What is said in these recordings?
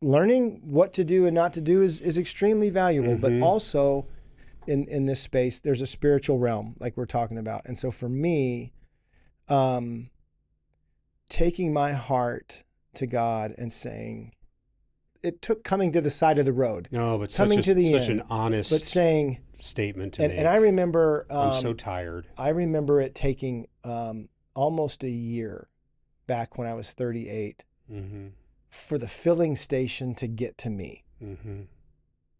learning what to do and not to do is extremely valuable, but also in this space, there's a spiritual realm like we're talking about. And so for me, taking my heart to God and saying, it took coming to the side of the road. No, but coming to the such end, an honest but saying statement to and, make. and I remember I'm so tired. I remember it taking almost a year back when I was 38 for the filling station to get to me.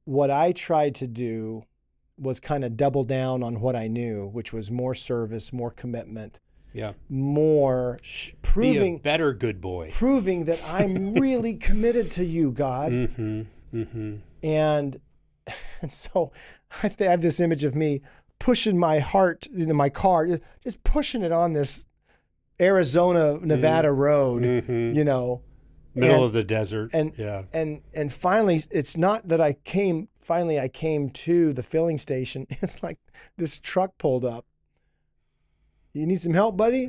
What I tried to do was kind of double down on what I knew, which was more service, more commitment. Yeah. More proving. Be a better good boy. Proving that I'm really committed to you, God. And so I have this image of me pushing my heart into my car, just pushing it on this Arizona, Nevada road, Middle of the desert. And finally, it's not that I came to the filling station. It's like this truck pulled up. You need some help, buddy?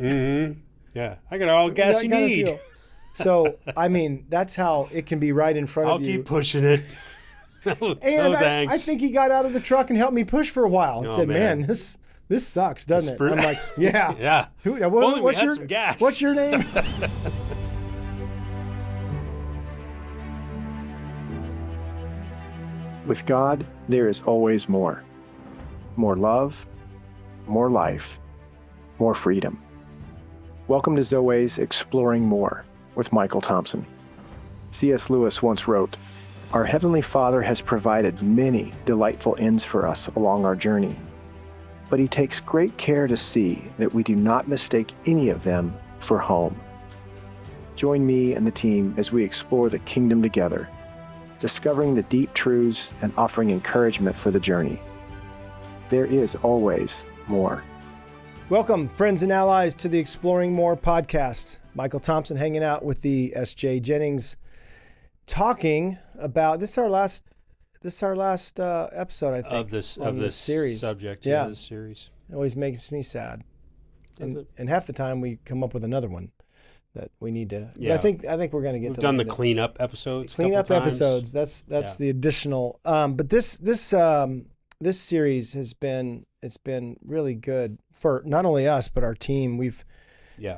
Yeah, I got all the gas you need. So, I mean, that's how it can be right in front of you. I'll keep pushing it. And I think he got out of the truck and helped me push for a while. And said, man, this sucks, doesn't it? I'm like, yeah. Yeah. What's your name? With God, there is always more. More love, more life, more freedom. Welcome to Zoe's Exploring More with Michael Thompson. C.S. Lewis once wrote, "Our Heavenly Father has provided many delightful ends for us along our journey, but He takes great care to see that we do not mistake any of them for home." Join me and the team as we explore the kingdom together, discovering the deep truths and offering encouragement for the journey. There is always more. Welcome, friends and allies, to the Exploring More podcast. Michael Thompson hanging out with the SJ Jennings, talking about this is our last episode, I think, of this series subject. Yeah, this series. It always makes me sad, and half the time we come up with another one that we need to. Yeah, but I think we're going to get. We've to done the cleanup episodes. Episodes. That's the additional. But this series has been really good for not only us but our team. We've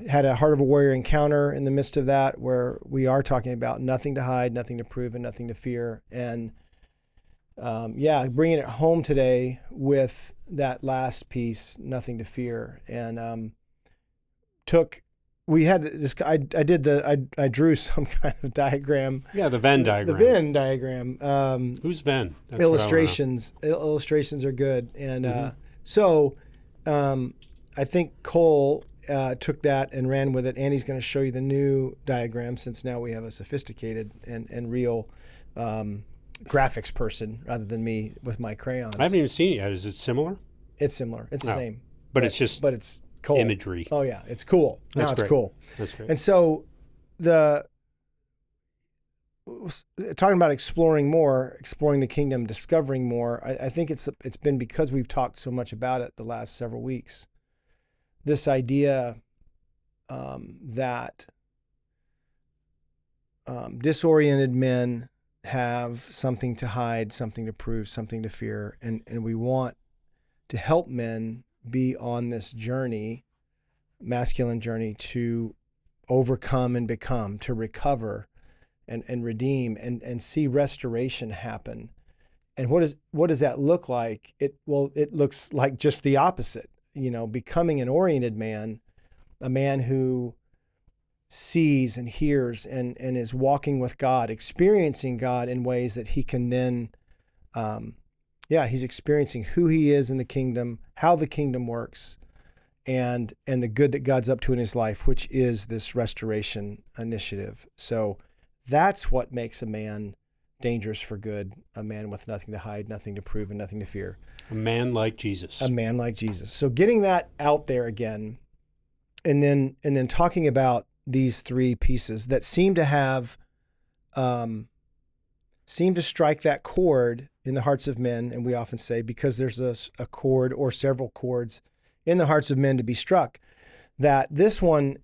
had a Heart of a Warrior encounter in the midst of that, where we are talking about nothing to hide, nothing to prove, and nothing to fear. And bringing it home today with that last piece, nothing to fear, and we had this. I drew some kind of diagram. Yeah, the Venn diagram. The Venn diagram. Who's Venn? That's illustrations. Illustrations are good, and so I think Cole took that and ran with it. Andy's going to show you the new diagram, since now we have a sophisticated and real graphics person rather than me with my crayons. I haven't even seen it yet. Is it similar? It's similar. It's the same. But it's cool. Imagery. Oh yeah, it's cool. Now it's cool. That's great. And so talking about exploring the kingdom, discovering more, I think it's been because we've talked so much about it the last several weeks. This idea that disoriented men have something to hide, something to prove, something to fear, and we want to help men be on this journey, masculine journey, to overcome and become, to recover and redeem and see restoration happen. And what does that look like? It looks like just the opposite, becoming an oriented man, a man who sees and hears and is walking with God, experiencing God in ways that he can then he's experiencing who he is in the kingdom, how the kingdom works, and the good that God's up to in his life, which is this restoration initiative. So that's what makes a man dangerous for good, a man with nothing to hide, nothing to prove, and nothing to fear. A man like Jesus. A man like Jesus. So getting that out there again, and then talking about these three pieces that seem to strike that chord in the hearts of men. And we often say, because there's a chord or several chords in the hearts of men to be struck, that this one,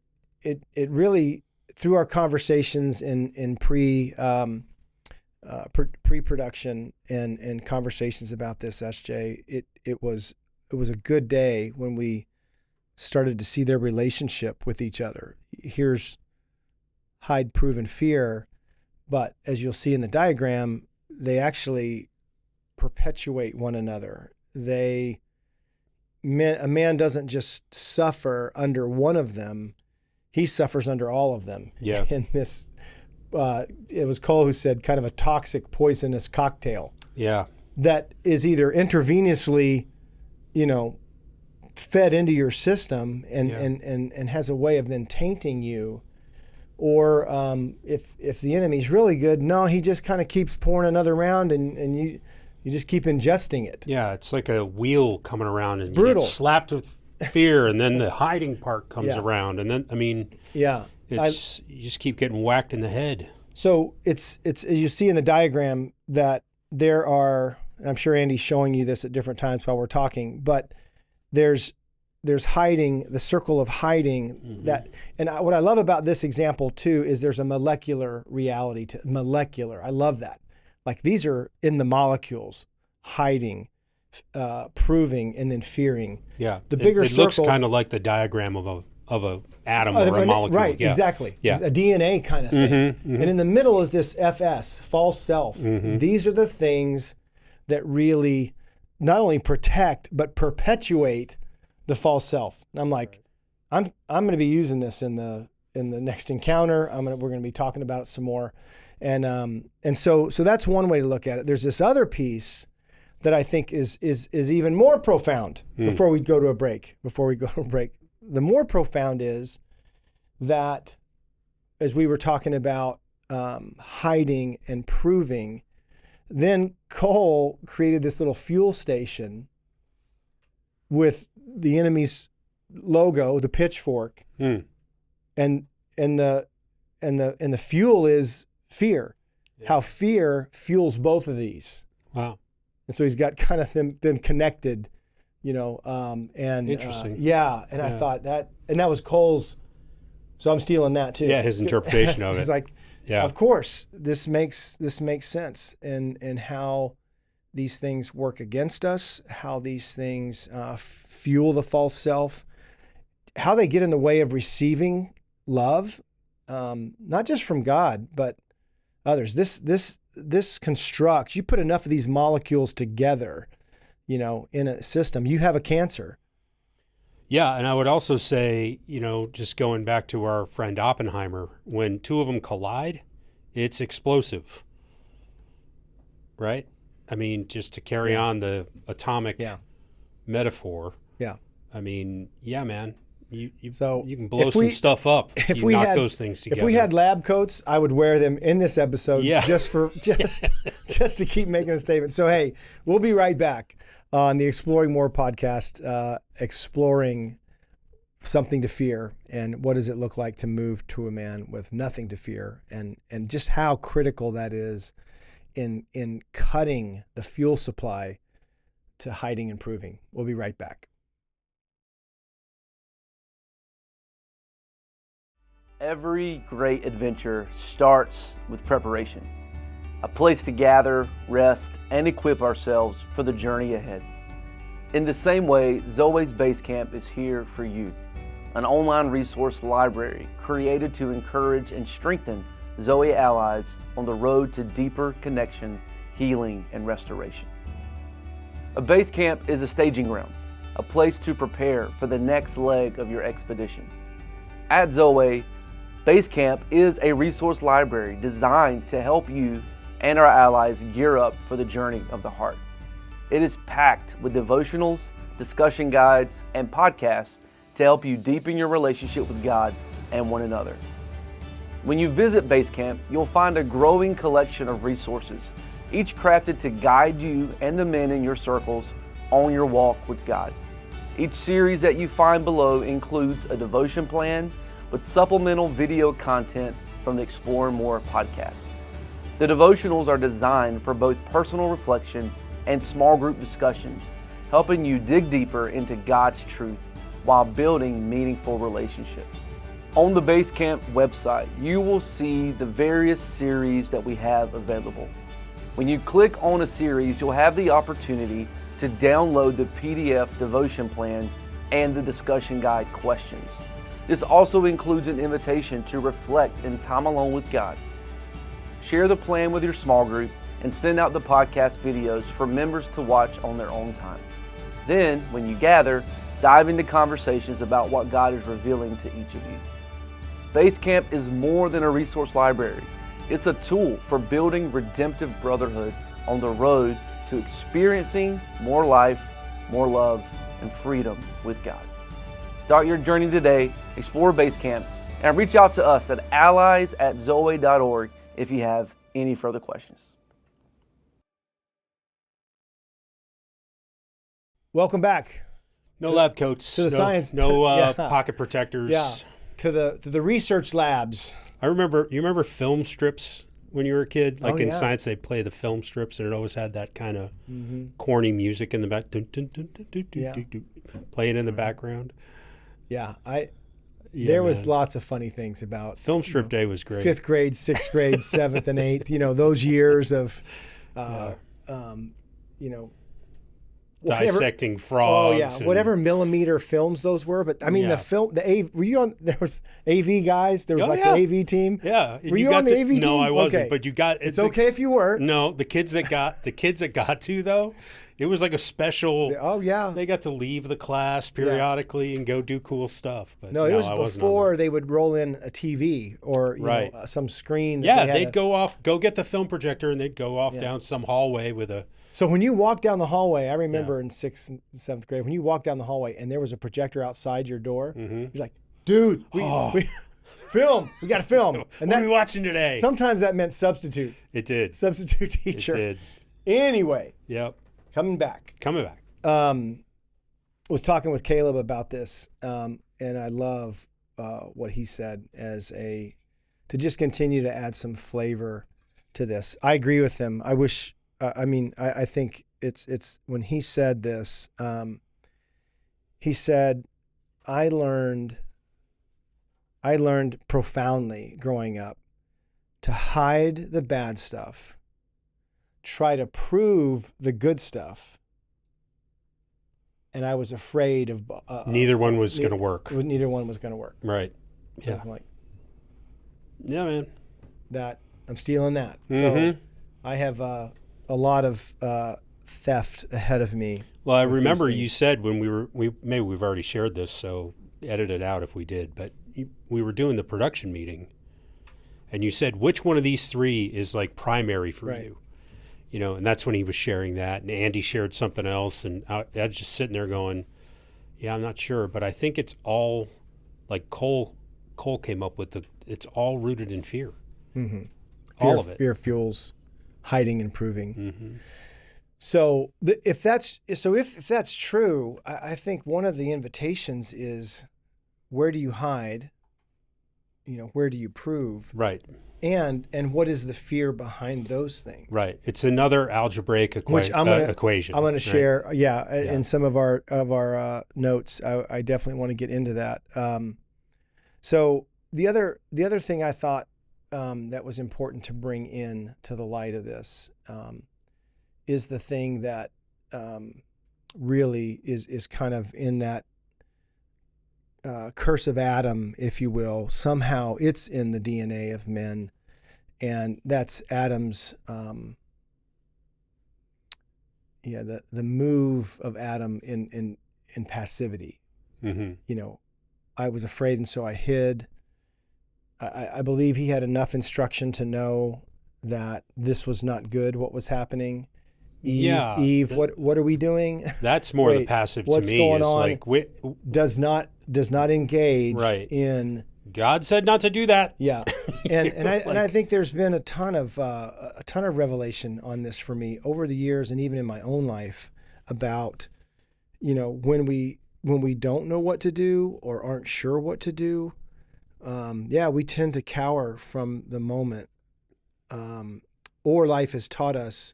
it really, through our conversations in pre-production and conversations about this, SJ, it was a good day when we started to see their relationship with each other. Here's hide, prove, and fear, but as you'll see in the diagram, they actually perpetuate one another. A man doesn't just suffer under one of them; he suffers under all of them. Yeah. In this, it was Cole who said, kind of a toxic, poisonous cocktail. Yeah. That is either intravenously, fed into your system and has a way of then tainting you, or if the enemy's really good, no, he just kind of keeps pouring another round and you just keep ingesting it. Yeah, it's like a wheel coming around and brutal. You get slapped with fear, and then the hiding part comes around, and then you just keep getting whacked in the head. So it's as you see in the diagram that there are, and I'm sure Andy's showing you this at different times while we're talking, but there's hiding, the circle of hiding what I love about this example too is there's a molecular reality to molecular. I love that. Like these are in the molecules, hiding, proving, and then fearing. Yeah, the bigger it circle looks kind of like the diagram of a atom or a molecule. Right, exactly. Yeah. A DNA kind of thing. And in the middle is this FS, false self. These are the things that really not only protect but perpetuate the false self. And I'm like, I'm going to be using this in the next encounter. We're going to be talking about it some more. And so that's one way to look at it. There's this other piece that I think is even more profound before we go to a break. The more profound is that, as we were talking about hiding and proving, then Cole created this little fuel station with the enemy's logo, the pitchfork, and the fuel is fear. Yeah. How fear fuels both of these. Wow! And so he's got kind of them connected, and interesting. I thought that, and that was Cole's. So I'm stealing that too. Yeah, his interpretation of it. He's like, of course, this makes sense, and how these things work against us, how these things fuel the false self, how they get in the way of receiving love, not just from God, but others. This constructs, you put enough of these molecules together, in a system, you have a cancer. Yeah, and I would also say, just going back to our friend Oppenheimer, when two of them collide, it's explosive, right? I mean, just to carry on the atomic metaphor. Yeah. I mean, man, you can blow some stuff up if you knock those things together. If we had lab coats, I would wear them in this episode just to keep making a statement. So, hey, we'll be right back on the Exploring More podcast, exploring something to fear and what does it look like to move to a man with nothing to fear, and just how critical that is in cutting the fuel supply to hiding and proving. We'll be right back. Every great adventure starts with preparation, a place to gather, rest, and equip ourselves for the journey ahead. In the same way, Zoe's Base Camp is here for you, an online resource library created to encourage and strengthen Zoe allies on the road to deeper connection, healing, and restoration. A base camp is a staging ground, a place to prepare for the next leg of your expedition. At Zoe, Base Camp is a resource library designed to help you and our allies gear up for the journey of the heart. It is packed with devotionals, discussion guides, and podcasts to help you deepen your relationship with God and one another. When you visit Base Camp, you'll find a growing collection of resources, each crafted to guide you and the men in your circles on your walk with God. Each series that you find below includes a devotion plan with supplemental video content from the Explore More podcast. The devotionals are designed for both personal reflection and small group discussions, helping you dig deeper into God's truth while building meaningful relationships. On the Base Camp website, you will see the various series that we have available. When you click on a series, you'll have the opportunity to download the PDF devotion plan and the discussion guide questions. This also includes an invitation to reflect in time alone with God. Share the plan with your small group and send out the podcast videos for members to watch on their own time. Then, when you gather, dive into conversations about what God is revealing to each of you. Base Camp is more than a resource library. It's a tool for building redemptive brotherhood on the road to experiencing more life, more love, and freedom with God. Start your journey today, explore Base Camp, and reach out to us at allies@zoe.org if you have any further questions. Welcome back. No lab coats. to the science. No Yeah. pocket protectors. Yeah, to the research labs. You remember film strips when you were a kid? Like Oh, in yeah. science, they play the film strips, and it always had that kind of corny music in the back. Dun, dun, dun, dun, dun, dun, Yeah. dun, dun, playing in the background. Yeah, Yeah, there was man. lots of funny things about Film strip day was great. 5th grade, 6th grade, 7th and 8th. Those years of, whatever- Dissecting Oh frogs. yeah, and- whatever millimeter films those were. But I mean, Yeah. the film, were you on? There was AV guys. There was Oh, like yeah. the AV team. Yeah. Were you on the AV team? No, I wasn't. Okay. But you got It's okay if you were. No, the kids that got to though, it was like a special. Oh yeah. They got to leave the class periodically and go do cool stuff. But No, it was I wasn't on before they would roll in a TV or Right. some screen. that Yeah, they had they'd go get the film projector, and they'd go off down some hallway with a. So when you walk down the hallway, I remember in 6th and 7th grade, when you walk down the hallway and there was a projector outside your door, you're like, dude, we film. We got to film. And What are we watching today? Sometimes that meant substitute It teacher. did. Anyway, Yep. coming back. Coming back. Was talking with Caleb about this, and I love what he said to just continue to add some flavor to this. I agree with him. I wish. I think it's when he said this. He said, "I learned profoundly growing up to hide the bad stuff, try to prove the good stuff." And I was afraid of Neither one was going to work. Neither one was going to work. Right. I Yeah. was like, Yeah, man. that I'm stealing that. So Mhm. I have a lot of theft ahead of me. Well, I with these remember you things. said when maybe we've already shared this, so edit it out if we did, but we were doing the production meeting, and you said, which one of these three is like primary for Right. you? And that's when he was sharing that, and Andy shared something else, and I was just sitting there going, yeah, I'm not sure, but I think it's all, like Cole came up with it's all rooted in fear. Mm-hmm. All of it. Fear fuels hiding and proving. Mm-hmm. So if that's true, I think one of the invitations is, where do you hide? Where do you prove? Right. And what is the fear behind those things? Right. It's another algebraic Which I'm gonna, equation. I'm going to right? share, in some of our notes. I definitely want to get into that. So the other thing I thought that was important to bring in to the light of this is the thing that really is kind of in that curse of Adam, if you will. Somehow it's in the DNA of men, and that's Adam's the move of Adam in passivity. Mm-hmm. I was afraid, and so I hid. I believe he had enough instruction to know that this was not good, what was happening. Eve, what are we doing? That's more the Wait, passive to what's me. going is on? like does not engage Right. in. God said not to do that. Yeah, and I Like- think there's been a ton of revelation on this for me over the years, and even in my own life, about when we don't know what to do or aren't sure what to do. We tend to cower from the moment, or life has taught us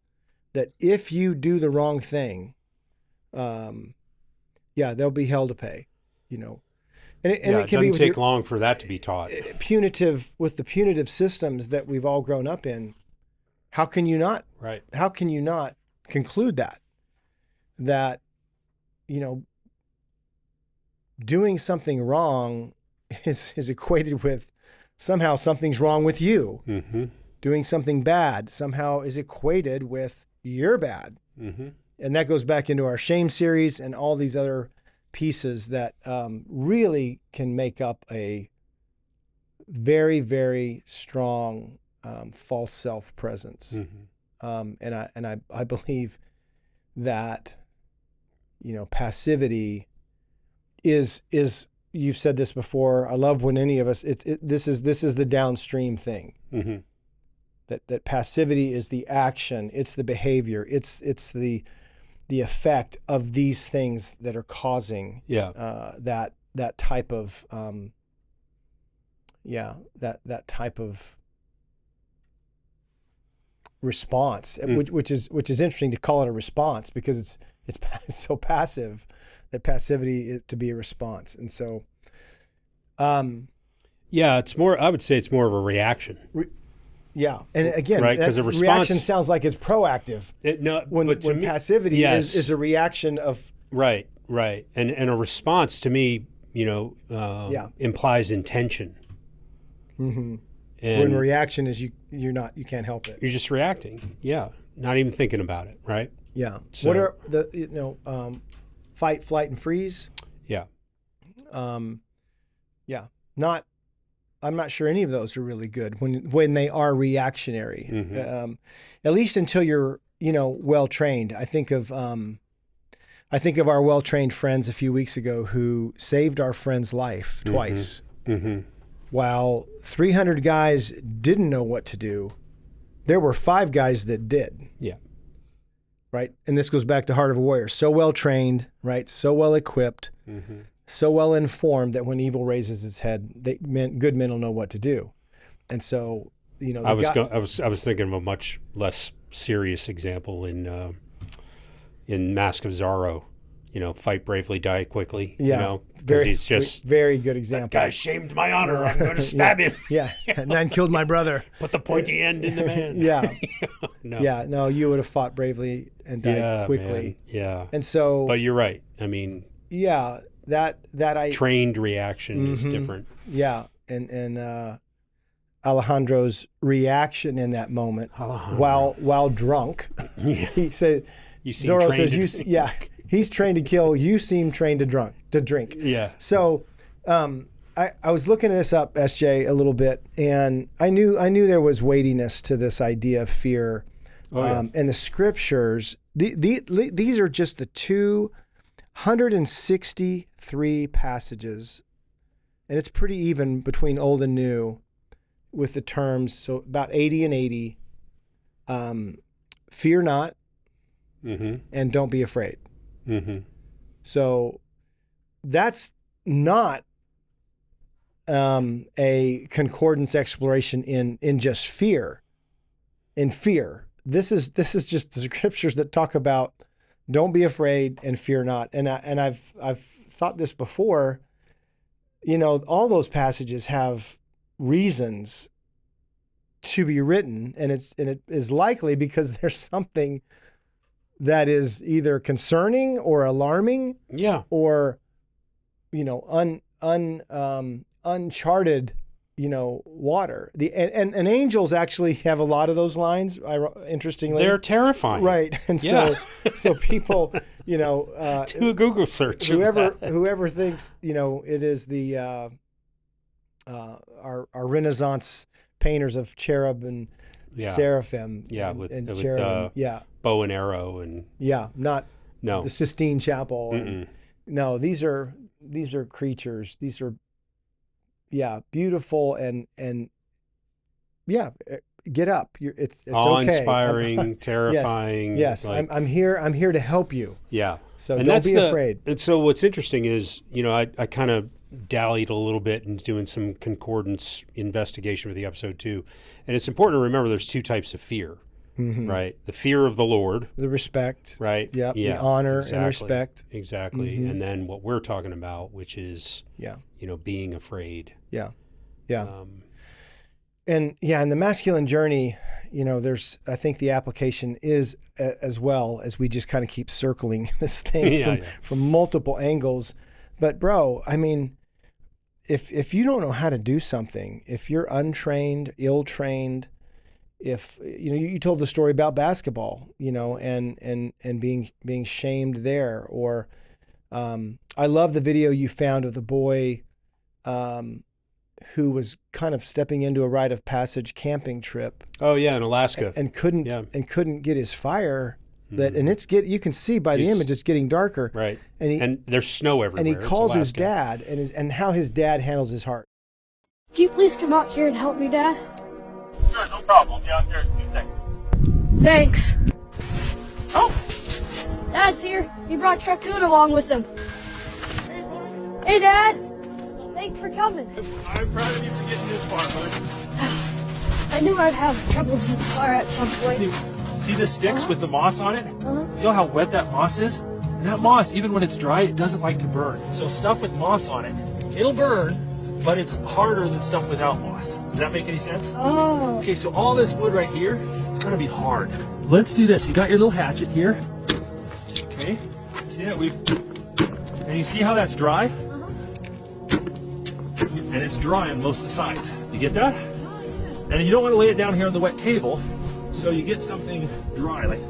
that if you do the wrong thing, there'll be hell to pay, And it can doesn't be with take long for that to be taught. with the punitive systems that we've all grown up in. How can you not Right. How can you not conclude that, doing something wrong is equated with somehow something's wrong with you. Mm-hmm. Doing something bad somehow is equated with you're bad. Mm-hmm. And that goes back into our shame series and all these other pieces that really can make up a very, very strong false self-presence. Mm-hmm. And I believe that, passivity is you've said this before. I love when any of us, this is the downstream thing. Mm-hmm. That passivity is the action, it's the behavior, it's the effect of these things that are causing that type of that type of response, which is interesting to call it a response because it's so passive that passivity is to be a response, and so it's more. I would say it's more of a reaction. And again, right? Because a response reaction sounds like it's proactive. When me, passivity is a reaction of right, and a response to me, implies intention. Mm-hmm. And when reaction is you can't help it. You're just reacting. Yeah, not even thinking about it. Right. Yeah. So, what are the fight, flight, and freeze? Yeah. I'm not sure any of those are really good when they are reactionary. Mm-hmm. At least until you're well trained. I think of our well trained friends a few weeks ago who saved our friend's life twice. Mm-hmm. While 300 guys didn't know what to do, there were 5 guys that did. Yeah. Right. And this goes back to Heart of a Warrior. So well trained, right? So well equipped, so well informed that when evil raises its head, good men will know what to do. And so, I was thinking of a much less serious example in Mask of Zorro. Fight bravely, die quickly. Yeah, because he's just very good example. That guy shamed my honor. I'm going to stab him. Yeah, and then killed my brother. Put the pointy end in the man. Yeah, no. Yeah, no, you would have fought bravely and died quickly. Man. Yeah, and so. But you're right. I mean. Yeah, that trained reaction is different. Yeah, and Alejandro's reaction in that moment, while drunk, he said, Zorro says, he's trained to kill. You seem trained to drink. Yeah. So, I was looking this up, SJ, a little bit, and I knew there was weightiness to this idea of fear, and the scriptures. These are just the 263 passages, and it's pretty even between Old and New, with the terms. So about 80 and 80. Fear not, and don't be afraid. Mm-hmm. So that's not a concordance exploration in just fear. In fear, this is just the scriptures that talk about don't be afraid and fear not. And I've thought this before. All those passages have reasons to be written, and it is likely because there's something that is either concerning or alarming, or uncharted, water. And angels actually have a lot of those lines. Interestingly, they're terrifying, right? And so people, do a Google search. Whoever thinks it is the our Renaissance painters of cherub and seraphim, with cherubim, bow and arrow and not the Sistine Chapel. And, no, these are creatures. These are beautiful and get up. It's awe-inspiring, okay. terrifying. Yes. I'm here to help you. Yeah. So don't be afraid. And so what's interesting is I kind of dallied a little bit in doing some concordance investigation for the episode too, and it's important to remember there's 2 types of fear. Right, the fear of the Lord, the respect, right? The honor and respect, exactly. And then what we're talking about, which is being afraid. And yeah, in the masculine journey, I think the application is as well as we just kind of keep circling this thing from multiple angles. But bro, I mean, if you don't know how to do something, if you're untrained, ill-trained, if you told the story about basketball, and being shamed there, or I love the video you found of the boy who was kind of stepping into a rite of passage camping trip. Oh yeah, in Alaska, and couldn't get his fire. You can see by the image it's getting darker. Right. And there's snow everywhere. And he calls his dad and how his dad handles his heart. Can you please come out here and help me, Dad? Sure, no problem. Yeah, I'm here in 2 seconds. Thanks. Oh, Dad's here. He brought Raccoon along with him. Hey, Dad. Thanks for coming. I'm proud of you for getting this far, bud. I knew I'd have troubles with the fire at some point. See the sticks with the moss on it? Uh-huh. Feel how wet that moss is? And that moss, even when it's dry, it doesn't like to burn. So stuff with moss on it, it'll burn, but it's harder than stuff without moss. Does that make any sense? Oh. Okay, so all this wood right here, it's gonna be hard. Let's do this. You got your little hatchet here. Okay, see that? And you see how that's dry? Uh-huh. And it's dry on most of the sides. You get that? And you don't want to lay it down here on the wet table, so you get something dry. Like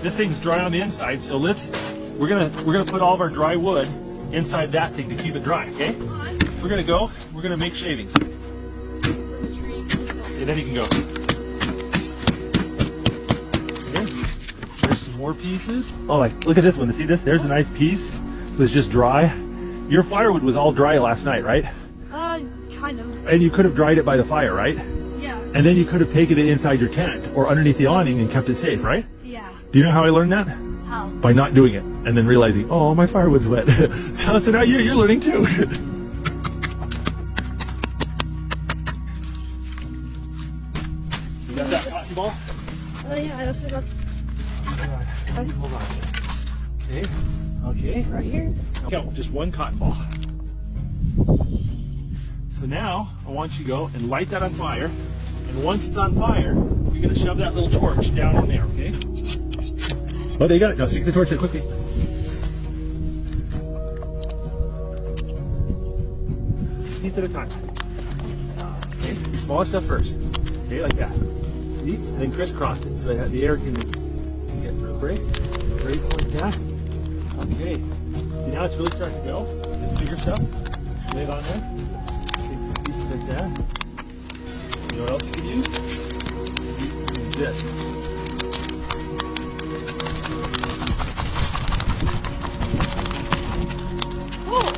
this thing's dry on the inside, so we're gonna put all of our dry wood inside that thing to keep it dry. Okay? We're gonna make shavings. And then you can go. Okay? There's some more pieces. Oh, look at this one. See this? There's a nice piece. It was just dry. Your firewood was all dry last night, right? Kind of. And you could have dried it by the fire, right? Yeah. And then you could have taken it inside your tent or underneath the awning and kept it safe, right? Yeah. Do you know how I learned that? How? By not doing it and then realizing, oh, my firewood's wet. so now you're learning too. You got that cotton ball? Yeah, I also got... Hold on. Okay. Okay. Right here? Count just one cotton ball. So now I want you to go and light that on fire. And once it's on fire, you're going to shove that little torch down in there, okay? Oh, they got it. Now stick the torch in quickly. Piece at a time. Okay, the smallest stuff first. Okay, like that. See? And then crisscross it so that the air can get through the break. Break like that. Okay. See, now it's really starting to go. And the bigger stuff, lay it on there. Pieces like that. You know what else you can use? Use this. Oh,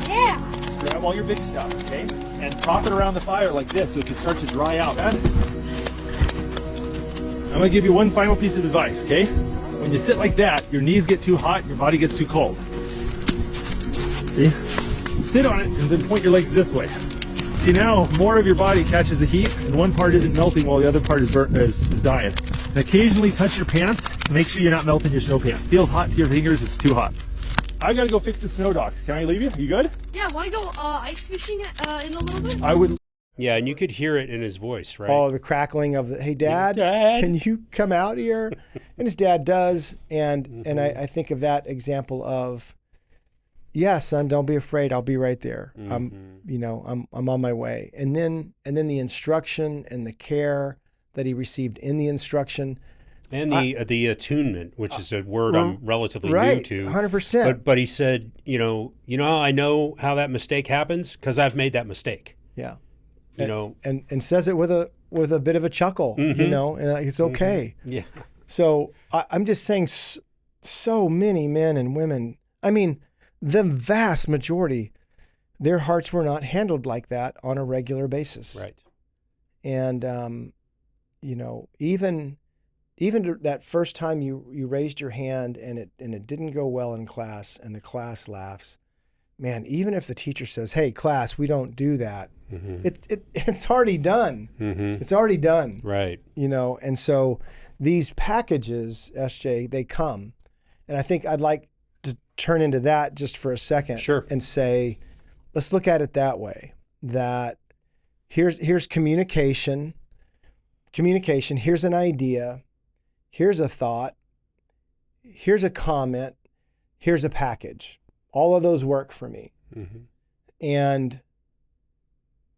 yeah. Grab all your big stuff, okay? And pop it around the fire like this so it can start to dry out. I'm gonna give you one final piece of advice, okay? When you sit like that, your knees get too hot, your body gets too cold. See? Sit on it and then point your legs this way. See, now more of your body catches the heat and one part isn't melting while the other part is dying. And occasionally touch your pants to make sure you're not melting your snow pants. Feels hot to your fingers, it's too hot. I gotta go fix the snow docks. Can I leave you? You good? Yeah, want to go ice fishing in a little bit? I would. Yeah, and you could hear it in his voice, right? Oh, the crackling of the, hey, Dad, can you come out here? And his dad does. And I think of that example of, yeah, son, don't be afraid. I'll be right there. I'm on my way. And then the instruction and the care that he received in the instruction. And the attunement, which is a word I'm relatively new to. 100%. But he said, I know how that mistake happens because I've made that mistake. Yeah. And says it with a bit of a chuckle, and it's okay. Yeah. So I'm just saying, so many men and women. I mean, the vast majority, their hearts were not handled like that on a regular basis. Right. And even that first time you raised your hand and it didn't go well in class and the class laughs, man, even if the teacher says, "Hey, class, we don't do that," it's already done. It's already done. Right. And so these packages, SJ, they come. And I think I'd like to turn into that just for a second. Sure. And say, let's look at it that way, that here's communication communication. Here's an idea. Here's a thought. Here's a comment. Here's a package. All of those work for me. Mm-hmm. And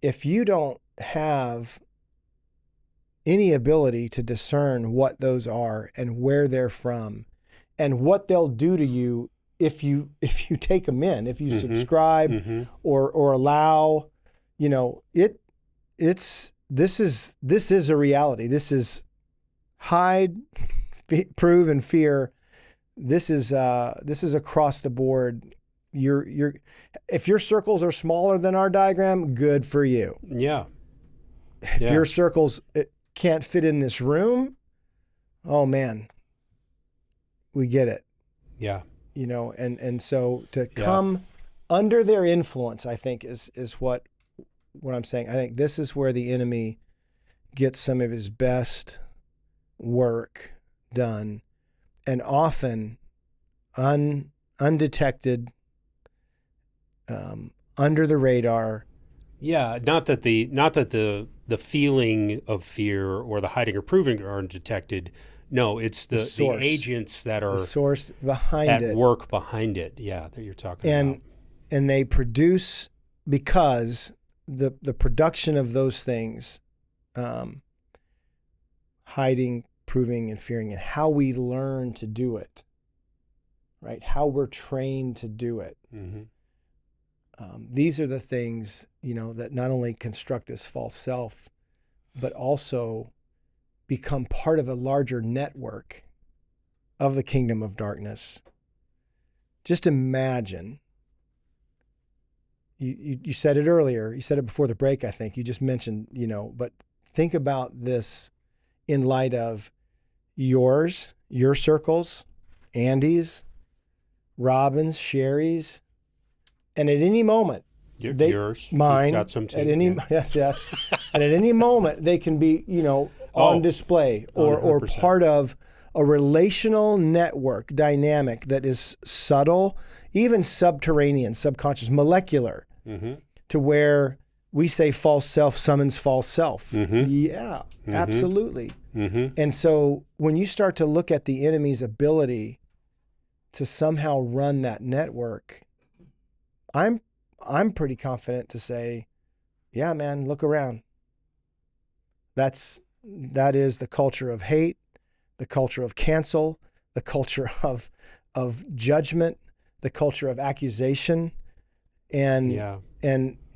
if you don't have any ability to discern what those are and where they're from and what they'll do to you if you take them in, if you subscribe or allow, this is a reality. This is hide, prove, and fear. This is across the board. If your circles are smaller than our diagram, good for you. Yeah. If your circles can't fit in this room, oh man, we get it. Yeah. And so to come under their influence, I think is what I'm saying. I think this is where the enemy gets some of his best work done, and often undetected, under the radar. Yeah, not that the feeling of fear or the hiding or proving are undetected. No, it's the agents that are the source behind that it, work behind it. Yeah, that you're talking about. And they produce, because the production of those things, hiding, proving, and fearing, and how we learn to do it, right? How we're trained to do it. Mm-hmm. These are the things, that not only construct this false self, but also become part of a larger network of the kingdom of darkness. Just imagine, you said it earlier, you said it before the break, I think, you just mentioned, but think about this in light of your circles, Andy's, Robin's, Sherry's, and at any moment, yours, mine, got some too, at any yes, and at any moment they can be on display or part of a relational network dynamic that is subtle, even subterranean, subconscious, molecular, to where we say false self summons false self. Yeah, absolutely. And so when you start to look at the enemy's ability to somehow run that network, I'm pretty confident to say, yeah, man, look around. That is the culture of hate, the culture of cancel, the culture of judgment, the culture of accusation, and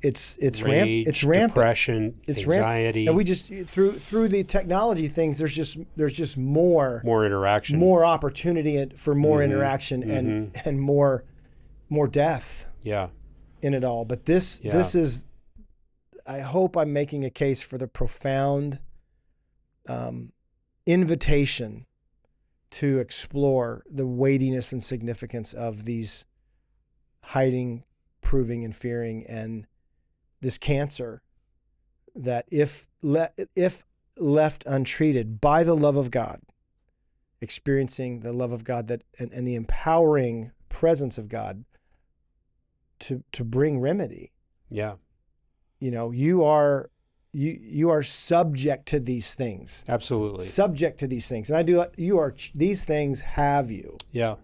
it's rage, it's rampant. Depression, anxiety, and we just through the technology things. There's just more interaction, more opportunity for more interaction, and more death. Yeah. In it all. But this is, I hope I'm making a case for the profound invitation to explore the weightiness and significance of these hiding, proving, and fearing, and this cancer that if left untreated by the love of God, experiencing the love of God and the empowering presence of God to bring remedy. Yeah. You are subject to these things. Absolutely. Subject to these things. And these things have you. Yeah.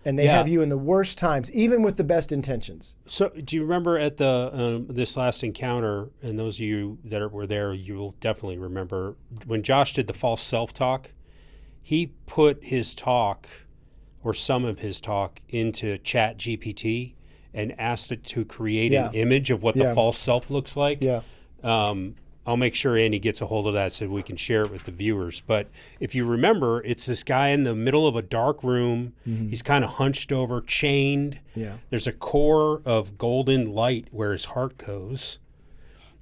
And they have you in the worst times, even with the best intentions. So do you remember at the this last encounter, and those of you that were there, you will definitely remember, when Josh did the false self-talk, he put his talk or some of his talk into Chat GPT and asked it to create an image of what the false self looks like. Yeah. I'll make sure Andy gets a hold of that so we can share it with the viewers. But if you remember, it's this guy in the middle of a dark room. He's kind of hunched over, chained. Yeah. There's a core of golden light where his heart goes.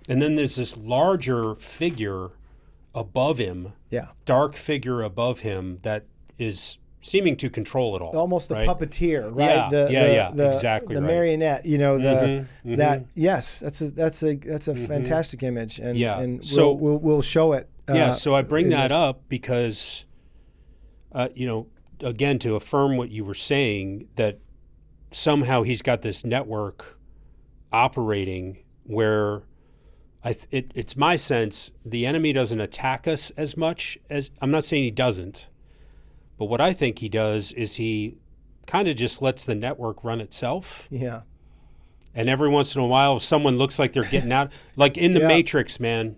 And then there's this larger figure above him, dark figure above him that is seeming to control it all. Almost the puppeteer, right? Exactly. The marionette, that, yes, that's a fantastic image. And so we'll show it. So I bring that up because, again, to affirm what you were saying, that somehow he's got this network operating where It's my sense the enemy doesn't attack us as much as, I'm not saying he doesn't, but what I think he does is he kind of just lets the network run itself. Yeah. And every once in a while, if someone looks like they're getting out, like in the Matrix, man,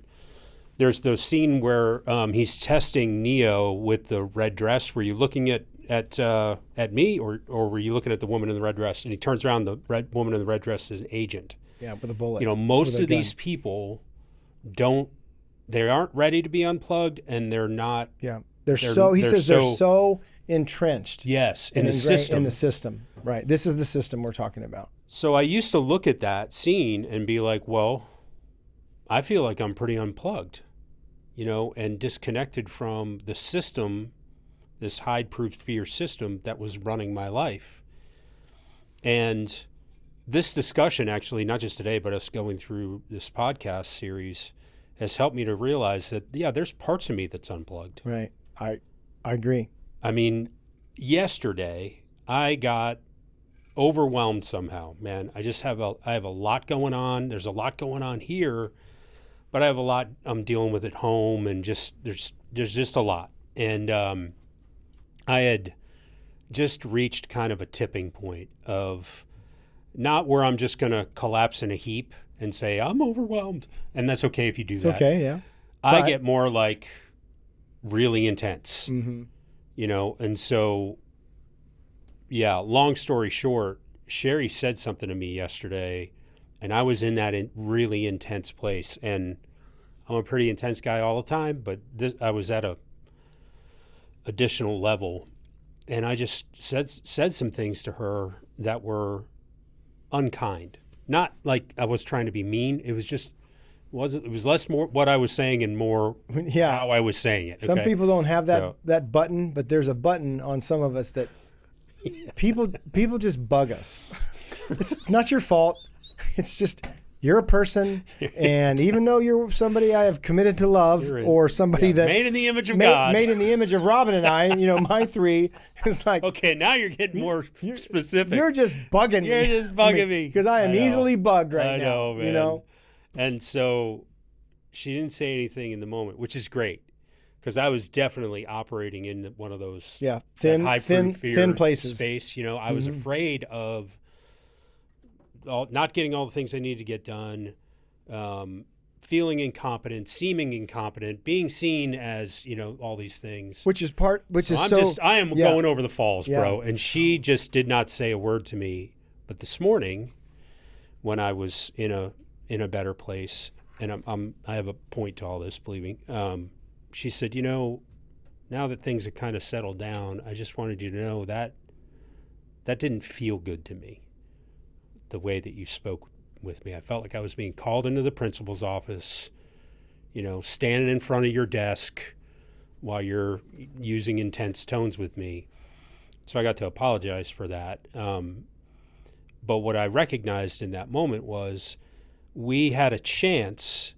there's the scene where he's testing Neo with the red dress. Were you looking at me, or were you looking at the woman in the red dress? And he turns around, the woman in the red dress is an agent. Yeah, with a bullet. You know, most of these people aren't ready to be unplugged, and they're not. Yeah, they're so entrenched. Yes, in the system. In the system, right? This is the system we're talking about. So I used to look at that scene and be like, well, I feel like I'm pretty unplugged, you know, and disconnected from the system, this hide-proof fear system that was running my life. And this discussion, actually, not just today, but us going through this podcast series, has helped me to realize that, yeah, there's parts of me that's unplugged. Right. I agree. I mean, yesterday I got overwhelmed somehow, man. I have a lot going on. There's a lot going on here, but I have a lot I'm dealing with at home, and there's just a lot. And I had just reached kind of a tipping point of not where I'm just going to collapse in a heap and say I'm overwhelmed, and that's okay if you do that. It's okay, yeah. I get more like really intense, mm-hmm. you know, and so. Yeah, long story short, Sherry said something to me yesterday, and I was in that really intense place. And I'm a pretty intense guy all the time, but I was at a additional level, and I just said some things to her that were unkind. Not like I was trying to be mean. It was just it was less more what I was saying and more how I was saying it. Some people don't have that button, but there's a button on some of us that. People just bug us. It's not your fault. It's just you're a person, and even though you're somebody I have committed to love, or somebody that made in the image of God, made in the image of Robin and I, you know, my three is like. Okay, now you're getting more specific. You're just bugging me. You're just bugging me because I am easily bugged right now. I know, man. You know, and so she didn't say anything in the moment, which is great. Because I was definitely operating in one of those thin places space. You know, I was afraid of not getting all the things I needed to get done, feeling incompetent, seeming incompetent, being seen as, you know, all these things. I am going over the falls, bro. And she just did not say a word to me. But this morning, when I was in a better place, and I have a point to all this, believe me. She said, you know, now that things have kind of settled down, I just wanted you to know that didn't feel good to me, the way that you spoke with me. I felt like I was being called into the principal's office, you know, standing in front of your desk while you're using intense tones with me. So I got to apologize for that. But what I recognized in that moment was we had a chance.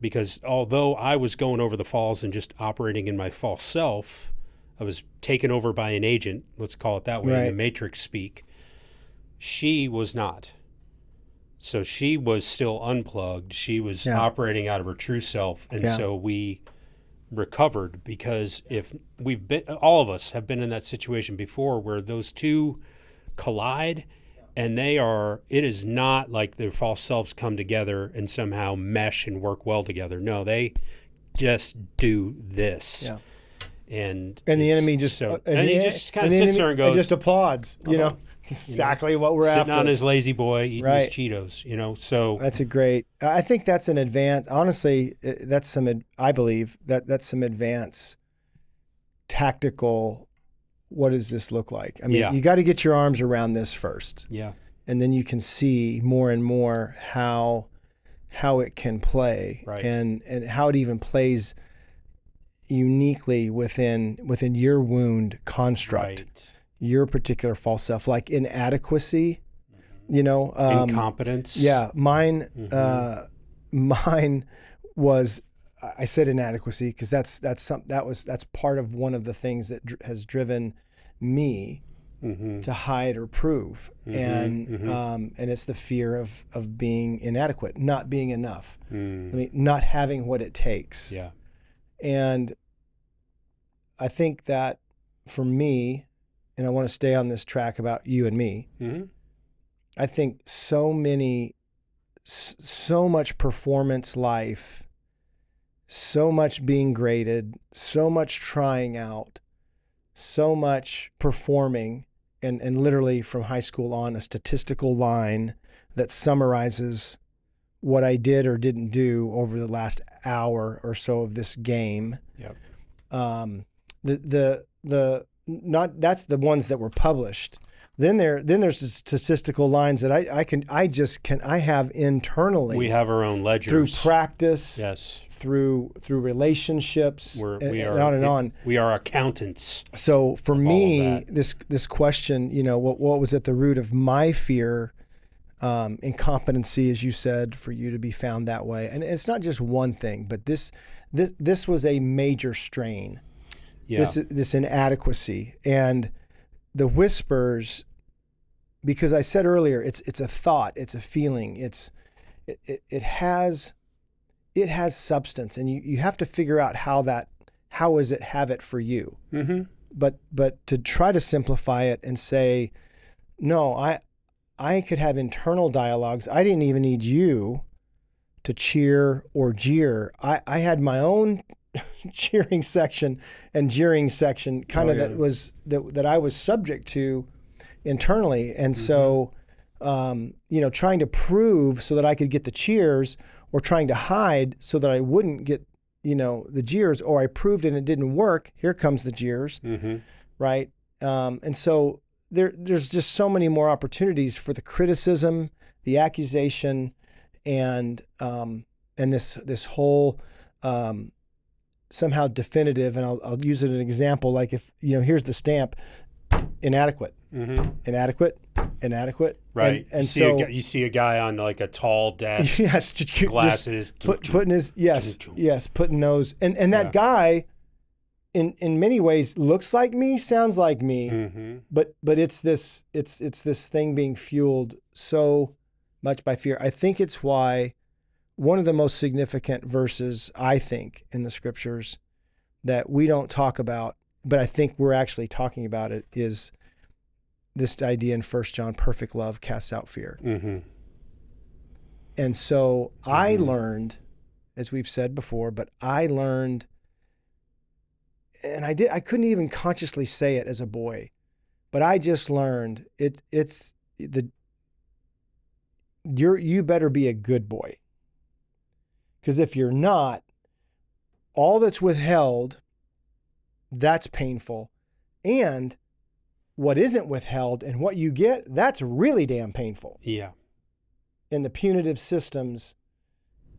Because although I was going over the falls and just operating in my false self, I was taken over by an agent, let's call it that way, in the Matrix speak. She was not. So she was still unplugged. She was operating out of her true self. And so we recovered, because if all of us have been in that situation before where those two collide. And it is not like their false selves come together and somehow mesh and work well together. No, they just do this. Yeah. And the enemy just kind of sits there and goes, just applauds, you know, exactly what we're sitting after. on his lazy boy, eating his Cheetos, you know, so. I think that's an advance. Honestly, I believe that's some advanced tactical. What does this look like? I mean, you got to get your arms around this first. Yeah. And then you can see more and more how it can play, and how it even plays uniquely within your wound construct, your particular false self, like inadequacy, you know, incompetence. Yeah. Mine was, I said inadequacy because that's part of one of the things that has driven me to hide or prove, and it's the fear of being inadequate, not being enough, I mean, not having what it takes. Yeah. And I think that for me, and I want to stay on this track about you and me, I think so much performance life, so much being graded, so much trying out, so much performing, and literally from high school on, a statistical line that summarizes what I did or didn't do over the last hour or so of this game. Yep. That's the ones that were published. Then there's the statistical lines that I have internally. We have our own ledgers through practice. Yes. Through relationships. We are on and on. We are accountants. So for me, this question, what was at the root of my fear, incompetency, as you said, for you to be found that way, and it's not just one thing, but this was a major strain. Yeah. This inadequacy and the whispers, because I said earlier, it's a thought, it's a feeling, it has substance, and you have to figure out how is it have it for you. But to try to simplify it and say, no, I could have internal dialogues. I didn't even need you to cheer or jeer. I had my own cheering section and jeering section that I was subject to internally. And so, trying to prove so that I could get the cheers, or trying to hide so that I wouldn't get, the jeers, or I proved and it didn't work. Here comes the jeers. Right. And so there's just so many more opportunities for the criticism, the accusation, and this whole, somehow definitive, and I'll use it as an example. Like if, here's the stamp, inadequate, inadequate. Right. And you see a guy on like a tall desk, yes, glasses, putting those, and that guy, in many ways looks like me, sounds like me, but it's this thing being fueled so much by fear. I think it's why one of the most significant verses, I think, in the scriptures that we don't talk about, but I think we're actually talking about it, is this idea in 1 John, perfect love casts out fear. And so I learned, as we've said before, but I learned, and I couldn't even consciously say it as a boy, but I just learned you better be a good boy. Because if you're not, all that's withheld, that's painful. And what isn't withheld and what you get, that's really damn painful. Yeah. In the punitive systems,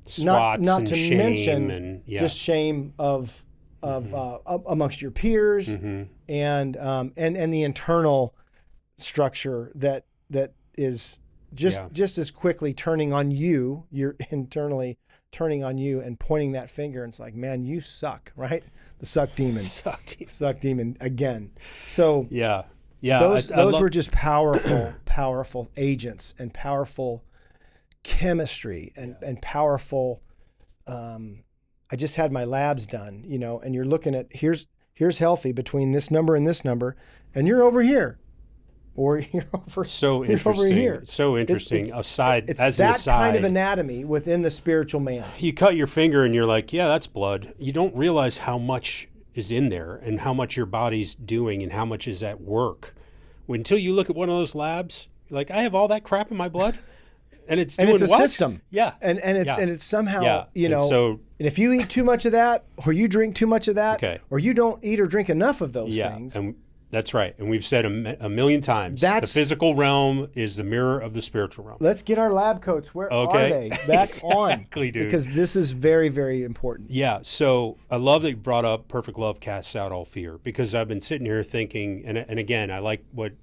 SWATs not and to shame mention just shame of amongst your peers, and the internal structure that is just as quickly turning on you. You're internally turning on you and pointing that finger, and it's like, man, you suck, right? The suck demon. Suck demon again. So those were just powerful agents, and powerful chemistry, and powerful. I just had my labs done, and you're looking at here's healthy between this number and this number, and you're over here. Or you're over, so you're interesting. over here. So interesting. It's that kind of anatomy within the spiritual man. You cut your finger and you're like, yeah, that's blood. You don't realize how much is in there and how much your body's doing and how much is at work. Until you look at one of those labs, you're like, I have all that crap in my blood, and it's doing and it's a what? system. Yeah, and it's somehow and if you eat too much of that, or you drink too much of that, or you don't eat or drink enough of those things. And that's right. And we've said a million times, the physical realm is the mirror of the spiritual realm. Let's get our lab coats. Where are they? Back on. Exactly, dude. Because this is very, very important. Yeah. So I love that you brought up perfect love casts out all fear, because I've been sitting here thinking, and again, I like what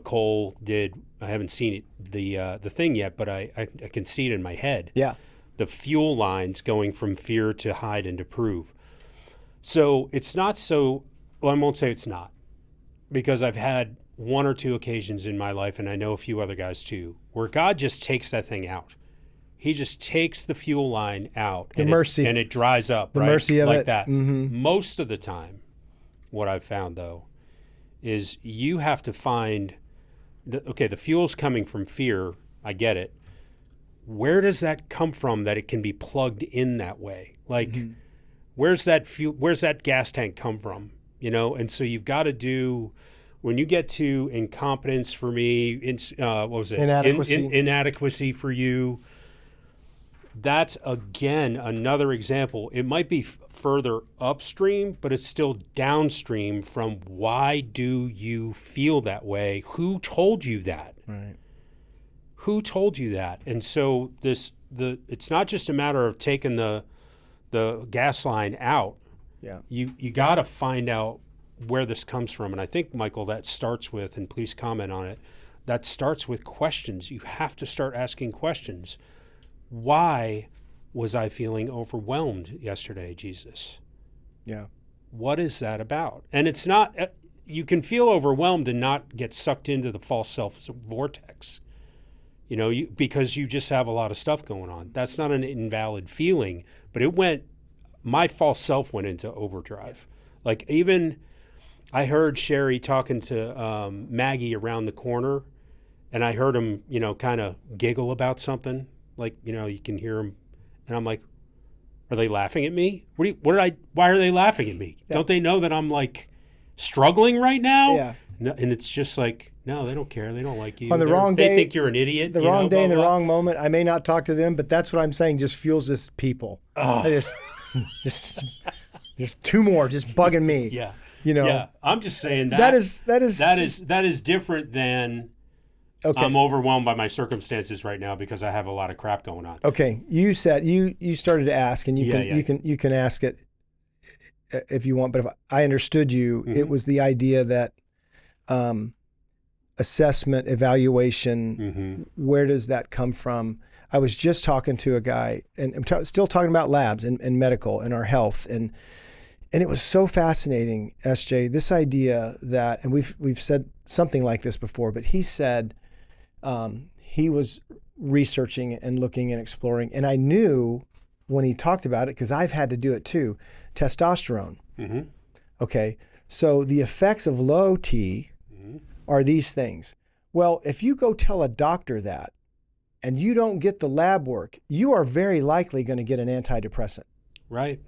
Cole did. I haven't seen it, the thing yet, but I can see it in my head. Yeah. The fuel lines going from fear to hide and to prove. So it's not so... Well, I won't say it's not. because I've had one or two occasions in my life, and I know a few other guys too, where God just takes that thing out. He just takes the fuel line out, The mercy. and it dries up, The right? mercy of like it. that. Mhm. Most of the time, what I've found though, is you have to find, the fuel's coming from fear. I get it. Where does that come from that it can be plugged in that way? Like, where's that fuel? Where's that gas tank come from? You know, and so you've got to do. When you get to incompetence for me, what was it? Inadequacy. Inadequacy for you. That's, again, another example. It might be further upstream, but it's still downstream from why do you feel that way? Who told you that? Right. Who told you that? And so it's not just a matter of taking the gas line out. Yeah. You got to find out where this comes from. And I think, Michael, that starts with, and please comment on it, that starts with questions. You have to start asking questions. Why was I feeling overwhelmed yesterday, Jesus? Yeah. What is that about? And it's not, you can feel overwhelmed and not get sucked into the false self vortex, you know, because you just have a lot of stuff going on. That's not an invalid feeling, but my false self went into overdrive. Like, even I heard Sherry talking to Maggie around the corner, and I heard him, you know, kind of giggle about something. Like, you know, you can hear him, and I'm like, are they laughing at me? Why are they laughing at me? Yeah. Don't they know that I'm like struggling right now? Yeah. No, and it's just like, no, they don't care. They don't like you. On the wrong day, they think you're an idiot. The wrong day in the wrong moment. I may not talk to them, but that's what I'm saying. Just fuels this people. Oh. Just two more just bugging me. Yeah. You know. Yeah. I'm just saying that is different than. Okay. I'm overwhelmed by my circumstances right now because I have a lot of crap going on. Okay, you said you started to ask, and you can ask it if you want. But if I understood you, it was the idea that assessment, evaluation, where does that come from? I was just talking to a guy, and I'm still talking about labs and medical and our health, and it was so fascinating, SJ. This idea that, and we've said something like this before, but he said. He was researching and looking and exploring, and I knew when he talked about it, because I've had to do it too, testosterone. Okay, so the effects of low T are these things. Well, if you go tell a doctor that, and you don't get the lab work, you are very likely going to get an antidepressant. Right.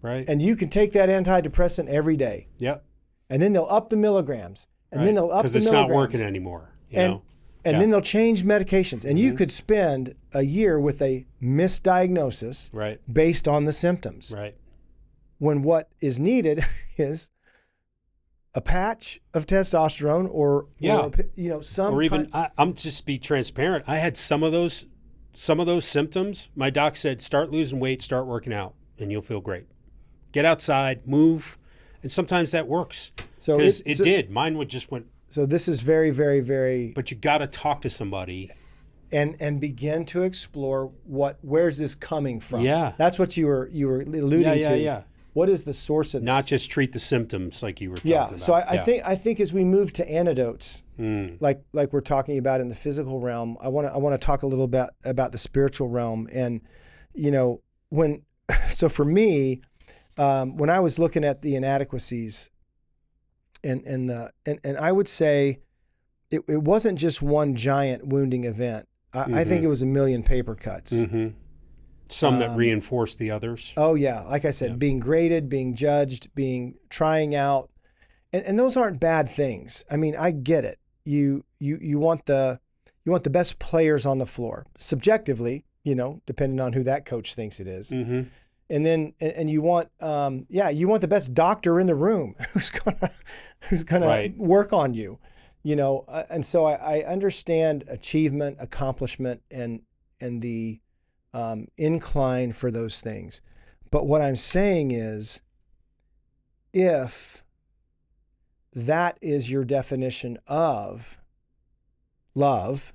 And you can take that antidepressant every day. Yep. And then they'll up the milligrams, and then they'll up the milligrams. Because it's not working anymore. And then they'll change medications. And you could spend a year with a misdiagnosis based on the symptoms. Right. When what is needed is a patch of testosterone or some. Or even, I'm just be transparent. I had some of those symptoms. My doc said, start losing weight, start working out, and you'll feel great. Get outside, move. And sometimes that works. So it did. Mine just went. So this is very, very, very. But you got to talk to somebody, and begin to explore where's this coming from. Yeah, that's what you were alluding to. Yeah. What is the source of not this? just treat the symptoms like you were talking about. So I think as we move to antidotes, like we're talking about in the physical realm, I want to talk a little bit about the spiritual realm, and so for me. When I was looking at the inadequacies, and I would say it wasn't just one giant wounding event. I think it was a million paper cuts. Some that reinforced the others. Oh yeah, like I said, being graded, being judged, trying out, and those aren't bad things. I mean, I get it. You want the best players on the floor, subjectively, depending on who that coach thinks it is. And then, and you want, you want the best doctor in the room who's gonna work on you, And so I understand achievement, accomplishment, and the incline for those things. But what I'm saying is, if that is your definition of love,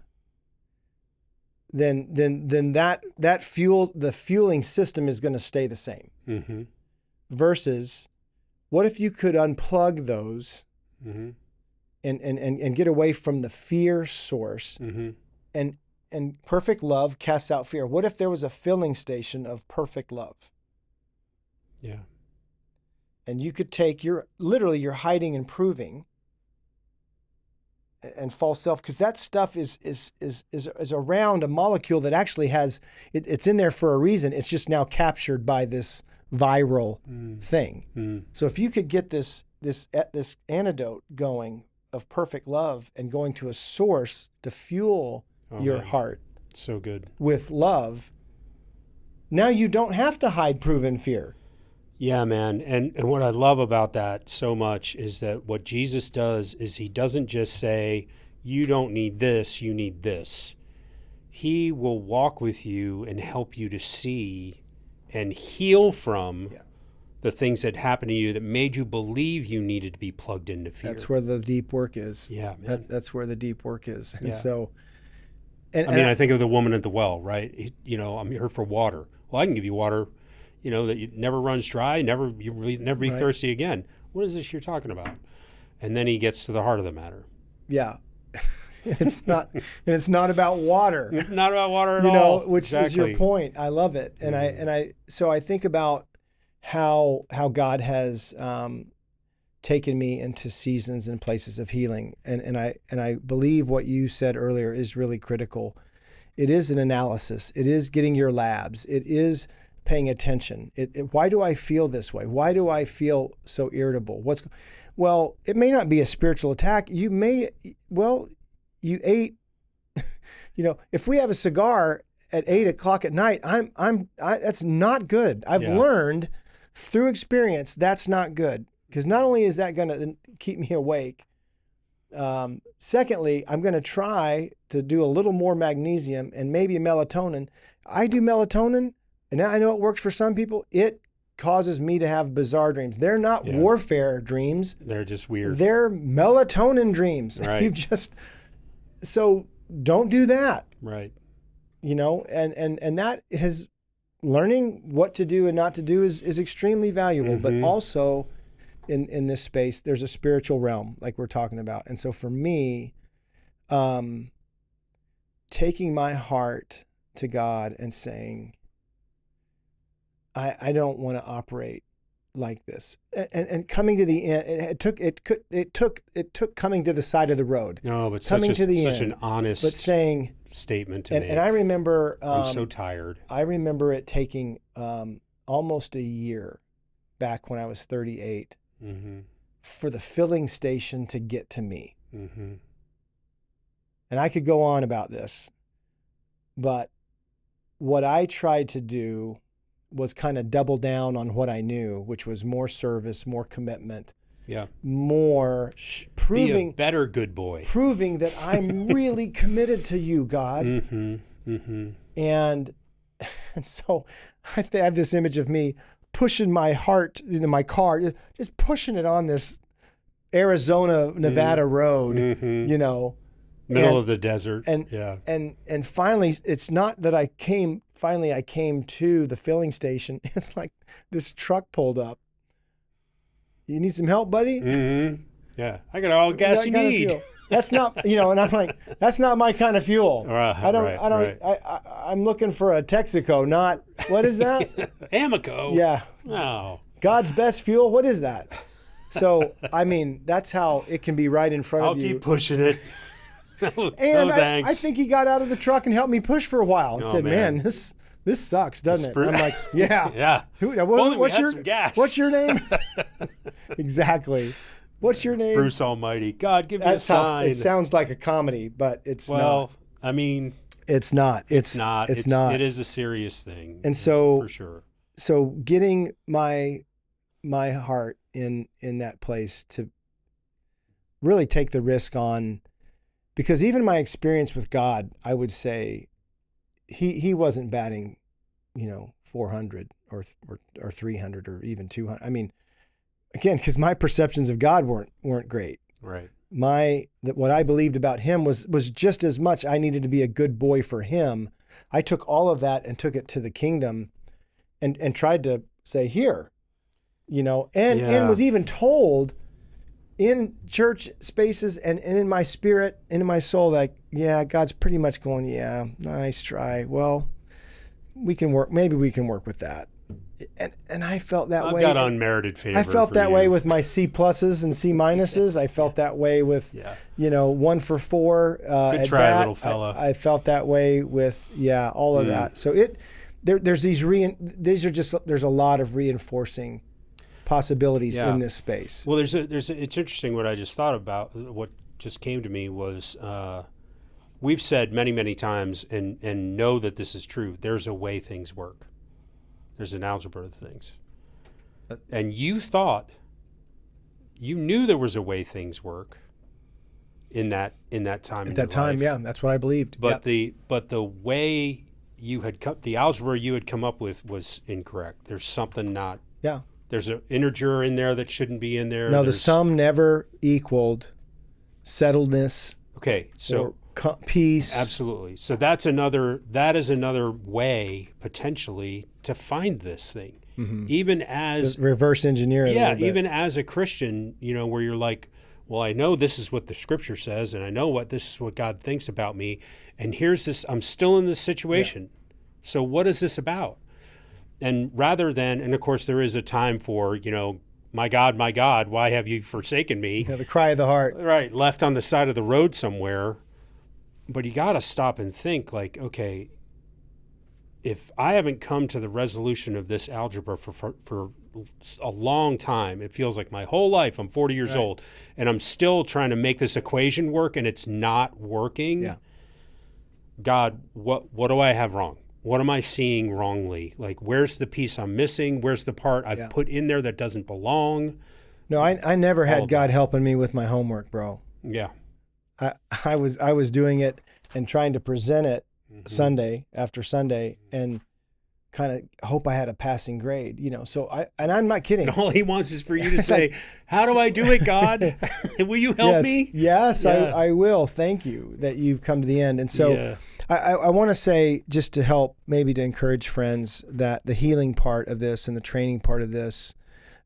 then the fueling system is going to stay the same. Versus, what if you could unplug those Mm-hmm. and get away from the fear source. Mm-hmm. And perfect love casts out fear. What if there was a filling station of perfect love? Yeah. And you could take your hiding and proving and false self, because that stuff is around a molecule that actually has it's in there for a reason. It's just now captured by this viral thing. So if you could get this antidote going of perfect love and going to a source to fuel your heart so good with love, now you don't have to hide proven fear. Yeah, man. And what I love about that so much is that what Jesus does is he doesn't just say, you don't need this, you need this. He will walk with you and help you to see and heal from the things that happened to you that made you believe you needed to be plugged into fear. That's where the deep work is. Yeah, man. That's where the deep work is. And Yeah. so... I think of the woman at the well, right? I'm here for water. Well, I can give you water, that it never runs dry, you never be thirsty again. What is this you're talking about? And then he gets to the heart of the matter. Yeah. It's not about water. It's not about water at all. Which is your point. I love it. And I think about how God has taken me into seasons and places of healing. And I believe what you said earlier is really critical. It is an analysis. It is getting your labs. It is paying attention. Why do I feel this way? Why do I feel so irritable? Well, it may not be a spiritual attack. You ate, if we have a cigar at 8 o'clock at night, that's not good. I've learned through experience, that's not good. Because not only is that going to keep me awake, secondly, I'm going to try to do a little more magnesium and maybe melatonin. I do melatonin, and I know it works for some people. It causes me to have bizarre dreams. They're not warfare dreams. They're just weird. They're melatonin dreams. Right. So don't do that. Right. And that has learning what to do and not to do is extremely valuable, but also in this space, there's a spiritual realm like we're talking about. And so for me, taking my heart to God and saying, I don't want to operate like this, and coming to the end, it took coming to the side of the road. No, but coming to the such end, an honest but saying statement to me. And I remember, I'm so tired. I remember it taking almost a year back when I was 38 for the filling station to get to me. And I could go on about this, but what I tried to do was kind of double down on what I knew, which was more service, more commitment, more proving, be a better good boy, proving that I'm really committed to you, God. And so I have this image of me pushing my heart into my car, just pushing it on this Arizona, Nevada road, middle of the desert. And finally, it's not that I came to the filling station. It's like this truck pulled up. You need some help, buddy? Yeah, I got all the gas you need. That's not, and I'm like, that's not my kind of fuel. Right, I'm looking for a Texaco, not, what is that? Amoco. Yeah. Oh. God's best fuel. What is that? So, I mean, that's how it can be right in front of you. I'll keep pushing it. And I think he got out of the truck and helped me push for a while and said, man, this sucks, doesn't it? I'm like, yeah. Yeah. What's your name? Exactly. What's your name? Bruce Almighty. God, give me a sign. It sounds like a comedy, but it's not. Well, I mean. It's not. It's not. It is a serious thing. And so. For sure. So getting my heart in that place to really take the risk on, because even my experience with God, I would say he wasn't batting, 400 or 300 or even 200. I mean, again, because my perceptions of God weren't great. Right. What I believed about him was just as much I needed to be a good boy for him. I took all of that and took it to the kingdom and tried to say, here, and was even told, in church spaces and in my spirit, in my soul, like, yeah, God's pretty much going, yeah, nice try. Well, we can work. Maybe we can work with that. And I felt that way. I've got unmerited favor. I felt for that you. way with my C pluses and C minuses. I felt that way with, 1 for 4. Good try, bat. little fella. I felt that way with, all of that. So there's there's a lot of reinforcing possibilities in this space. Well, it's interesting what I just thought about. What just came to me was we've said many, many times and know that this is true. There's a way things work. There's an algebra of things. And you knew there was a way things work in that time. At that time, life. that's what I believed. But the way the algebra you had come up with was incorrect. There's something not. Yeah. There's an integer in there that shouldn't be in there. No, the sum never equaled settledness. Okay, so peace. Absolutely. So that is another way potentially to find this thing. Mm-hmm. Even as to reverse engineer it. Yeah, even as a Christian, where you're like, well, I know this is what the scripture says, and I know this is what God thinks about me, and here's this, I'm still in this situation. Yeah. So what is this about? And rather than, and of course there is a time for, my God, why have you forsaken me? The cry of the heart. Right, left on the side of the road somewhere. But you got to stop and think like, okay, if I haven't come to the resolution of this algebra for a long time, it feels like my whole life, I'm 40 years old, and I'm still trying to make this equation work and it's not working. Yeah. God, what do I have wrong? What am I seeing wrongly? Like, where's the piece I'm missing? Where's the part I've put in there that doesn't belong? No, I never had God helping me with my homework, bro. Yeah. I was doing it and trying to present it Sunday after Sunday and kind of hope I had a passing grade, So I'm not kidding. And all he wants is for you to say, like, how do I do it, God? Will you help me? Yes, yeah. I will. Thank you that you've come to the end. And so I want to say, just to help, maybe to encourage friends, that the healing part of this and the training part of this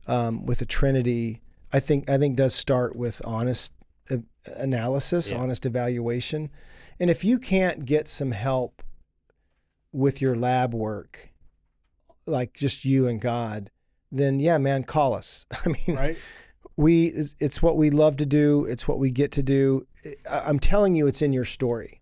with the Trinity, I think does start with honest analysis, honest evaluation. And if you can't get some help with your lab work, like just you and God, then man, call us. I mean, right? It's what we love to do. It's what we get to do. I'm telling you, it's in your story.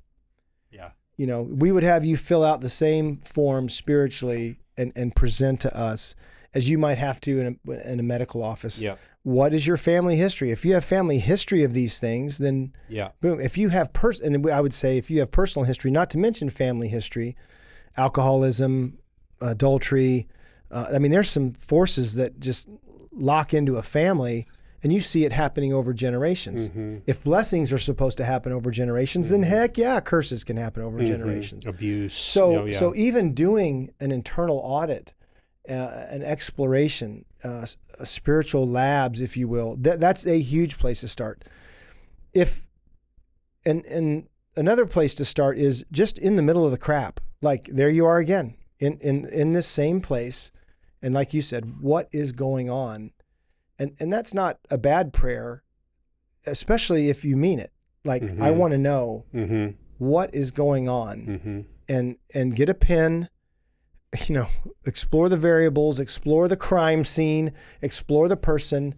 Yeah. We would have you fill out the same form spiritually and present to us as you might have to in a medical office. Yeah. What is your family history? If you have family history of these things, then boom. If you have and I would say if you have personal history, not to mention family history, alcoholism, adultery. There's some forces that just lock into a family, and you see it happening over generations. Mm-hmm. If blessings are supposed to happen over generations, then heck yeah, curses can happen over generations. Abuse. So even doing an internal audit, an exploration, spiritual labs, if you will, that's a huge place to start. And another place to start is just in the middle of the crap. Like, there you are again in this same place. And like you said, what is going on? And that's not a bad prayer, especially if you mean it. Like, I want to know what is going on, and get a pen, explore the variables, explore the crime scene, explore the person.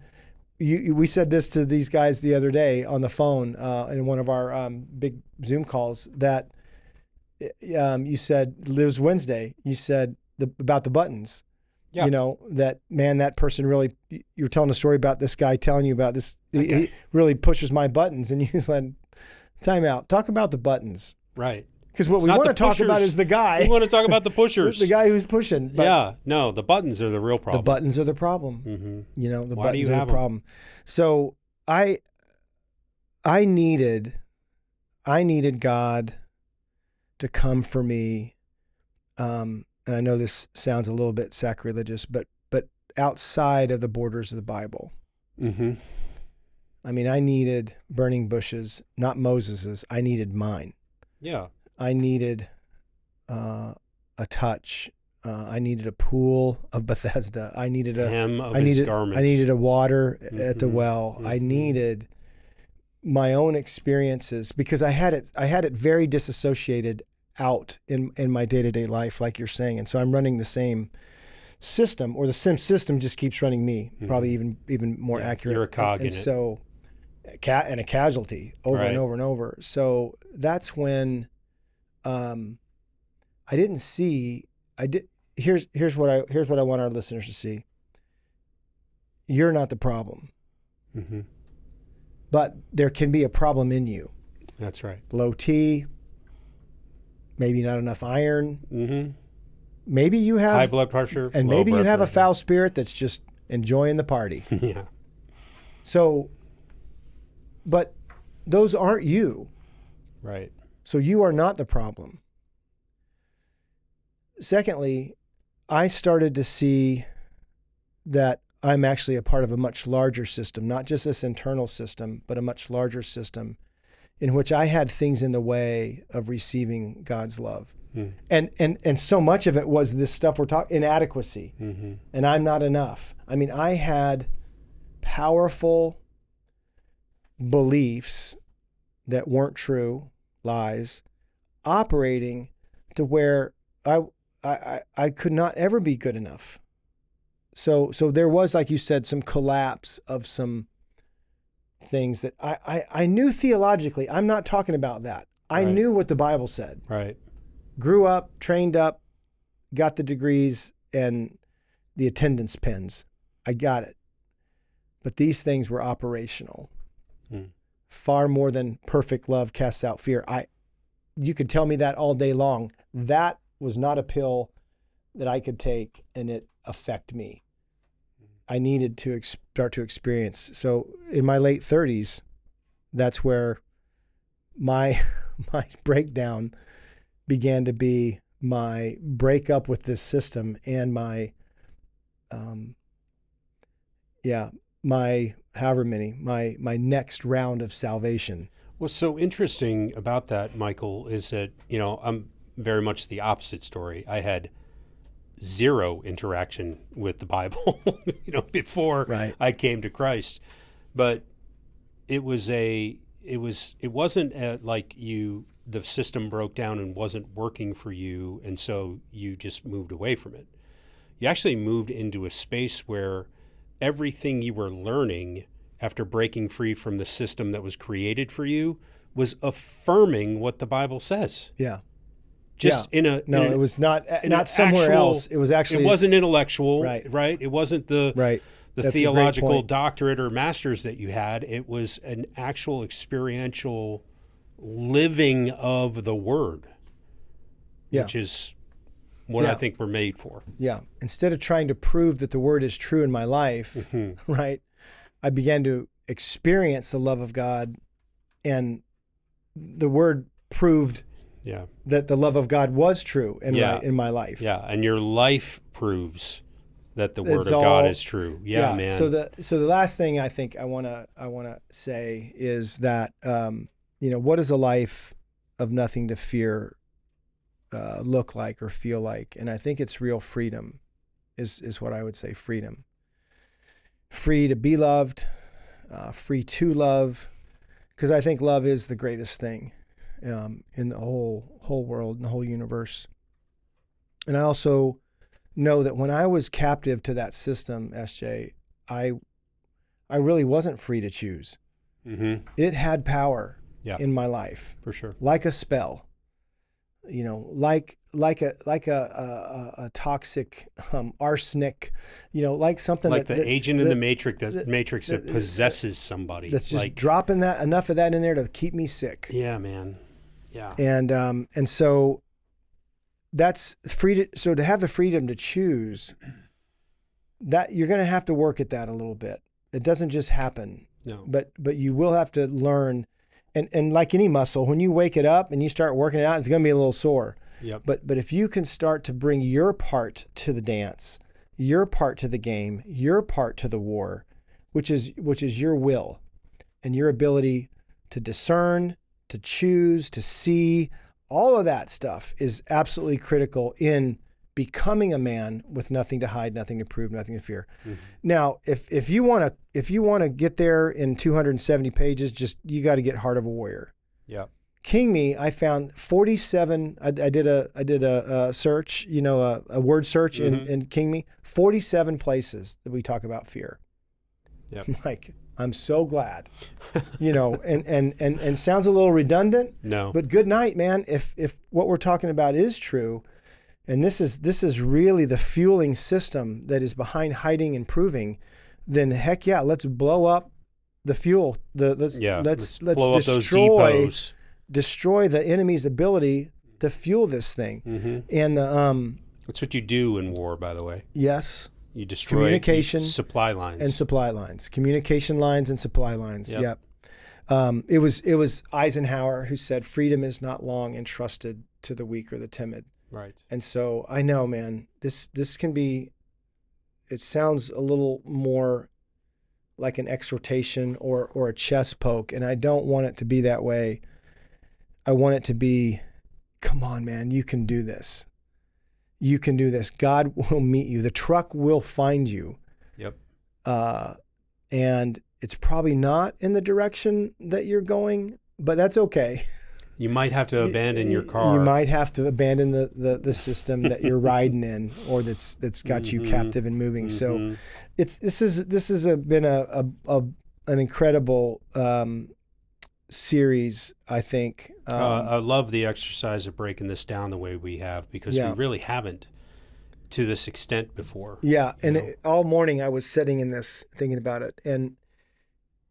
We said this to these guys the other day on the phone in one of our big Zoom calls, that you said, it was Wednesday, you said about the buttons. Yeah. That person really, you were telling a story about this guy telling you about this. Okay. He really pushes my buttons, and you said, time out, talk about the buttons. Right. Because what we want to talk about is the guy. We want to talk about the pushers. The guy who's pushing. But the buttons are the real problem. The buttons are the problem. Mm-hmm. The buttons are the problem. So I needed God to come for me. And I know this sounds a little bit sacrilegious, but outside of the borders of the Bible. Mm-hmm. I needed burning bushes, not Moses's. I needed mine. Yeah. I needed a touch. I needed a pool of Bethesda. I needed a hem of I his needed garment. I needed a water at the well. I needed my own experiences because I had it very disassociated out in my day-to-day life, like you're saying. And so I'm running the same system, or the same system just keeps running me, probably even more accurate. You're a cog in and it. so and a casualty over Right. and over and over. So that's when I didn't see. Here's what I want our listeners to see. You're not the problem, Mm-hmm. but there can be a problem in you. That's right. Low T, maybe not enough iron. Mm-hmm. Maybe you have High blood pressure. and low maybe you blood have a pressure. foul spirit that's just enjoying the party. Yeah. So, but those aren't you. Right. So you are not the problem. Secondly, I started to see that I'm actually a part of a much larger system, not just this internal system, but a much larger system in which I had things in the way of receiving God's love. And so much of it was this stuff we're talking, inadequacy, and I'm not enough. I mean, I had powerful beliefs that weren't true, lies, operating to where I could not ever be good enough. So there was, like you said, some collapse of some things that I knew theologically. I'm not talking about that. I Right. knew what the Bible said. Right. Grew up, trained up, got the degrees and the attendance pins. I got it. But these things were operational. Far more than perfect love casts out fear. You could tell me that all day long. That was not a pill that I could take and it affect me. I needed to start to experience. So in my late 30s, that's where my breakdown began to be, my breakup with this system and my my next round of salvation. What's so interesting about that, Michael, is that, I'm very much the opposite story. I had zero interaction with the Bible, before Right. I came to Christ. But it wasn't like the system broke down and wasn't working for you, and so you just moved away from it. You actually moved into a space where everything you were learning after breaking free from the system that was created for you was affirming what the Bible says. Yeah. Just it was not somewhere else. It was actually, it wasn't intellectual, Right. right? It wasn't the right. the That's a great theological point. doctorate or master's that you had. It was an actual experiential living of the Word, Yeah. which is what I think we're made for. Yeah. Instead of trying to prove that the Word is true in my life, right, I began to experience the love of God, and the Word proved Yeah. that the love of God was true in my life. Yeah, and your life proves that the Word It's of God all- is true. Yeah, man. So the last thing I think I wanna say is that what does a life of nothing to fear look like or feel like? And I think it's real freedom is what I would say. Freedom, free to be loved, free to love, because I think love is the greatest thing in the whole world, in the whole universe. And I also know that when I was captive to that system, SJ, I really wasn't free to choose. Mm-hmm. It had power Yeah. in my life, For sure. like a spell. Like a toxic arsenic, like something Like the agent in the Matrix that possesses somebody. that's just like, dropping enough of that in there to keep me sick. yeah, man. Yeah. And so that's free so to have the freedom to choose, that you're going to have to work at that a little bit. It doesn't just happen. No. But you will have to learn, and like any muscle, when you wake it up and you start working it out, it's going to be a little sore. Yep. But if you can start to bring your part to the dance, your part to the game, your part to the war, which is your will and your ability to discern, to choose, to see, all of that stuff is absolutely critical in becoming a man with nothing to hide, nothing to prove, nothing to fear. Now, if you want to get there in 270 pages, you got to get Heart of a Warrior. Yeah. King Me, I found 47. I did a search, a word search in King Me. 47 places that we talk about fear. Yep. Like, I'm so glad, and sounds a little redundant. No. But good night, man. If what we're talking about is true, and this is really the fueling system that is behind hiding and proving, then heck yeah, let's blow up the fuel. Let's blow up those depots. Destroy the enemy's ability to fuel this thing. And that's what you do in war, by the way. Yes. You destroy communication, supply lines, and supply lines, communication lines and supply lines. Yep. It was Eisenhower who said, "Freedom is not long entrusted to the weak or the timid." Right. And so I know, man, this can be. It sounds a little more like an exhortation or a chest poke, and I don't want it to be that way. I want it to be, come on, man, you can do this. You can do this. God will meet you. The truck will find you. Yep. And it's probably not in the direction that you're going, but that's okay. You might have to abandon your car. You might have to abandon the system that you're riding in, or that's got you captive and moving. So this has been an incredible series, I think. I love the exercise of breaking this down the way we have, because we really haven't to this extent before. Yeah, and all morning I was sitting in this thinking about it, and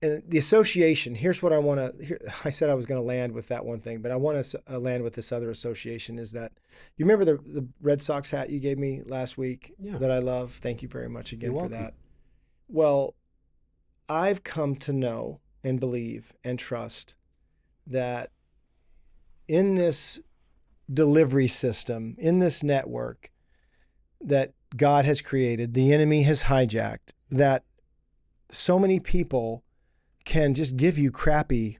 the association. Here's what I want to. I said I was going to land with that one thing, but I want to land with this other association. Is that you remember the Red Sox hat you gave me last week that I love? Thank you very much again for that. Well, I've come to know and believe and trust that in this delivery system, in this network that God has created, the enemy has hijacked, that so many people can just give you crappy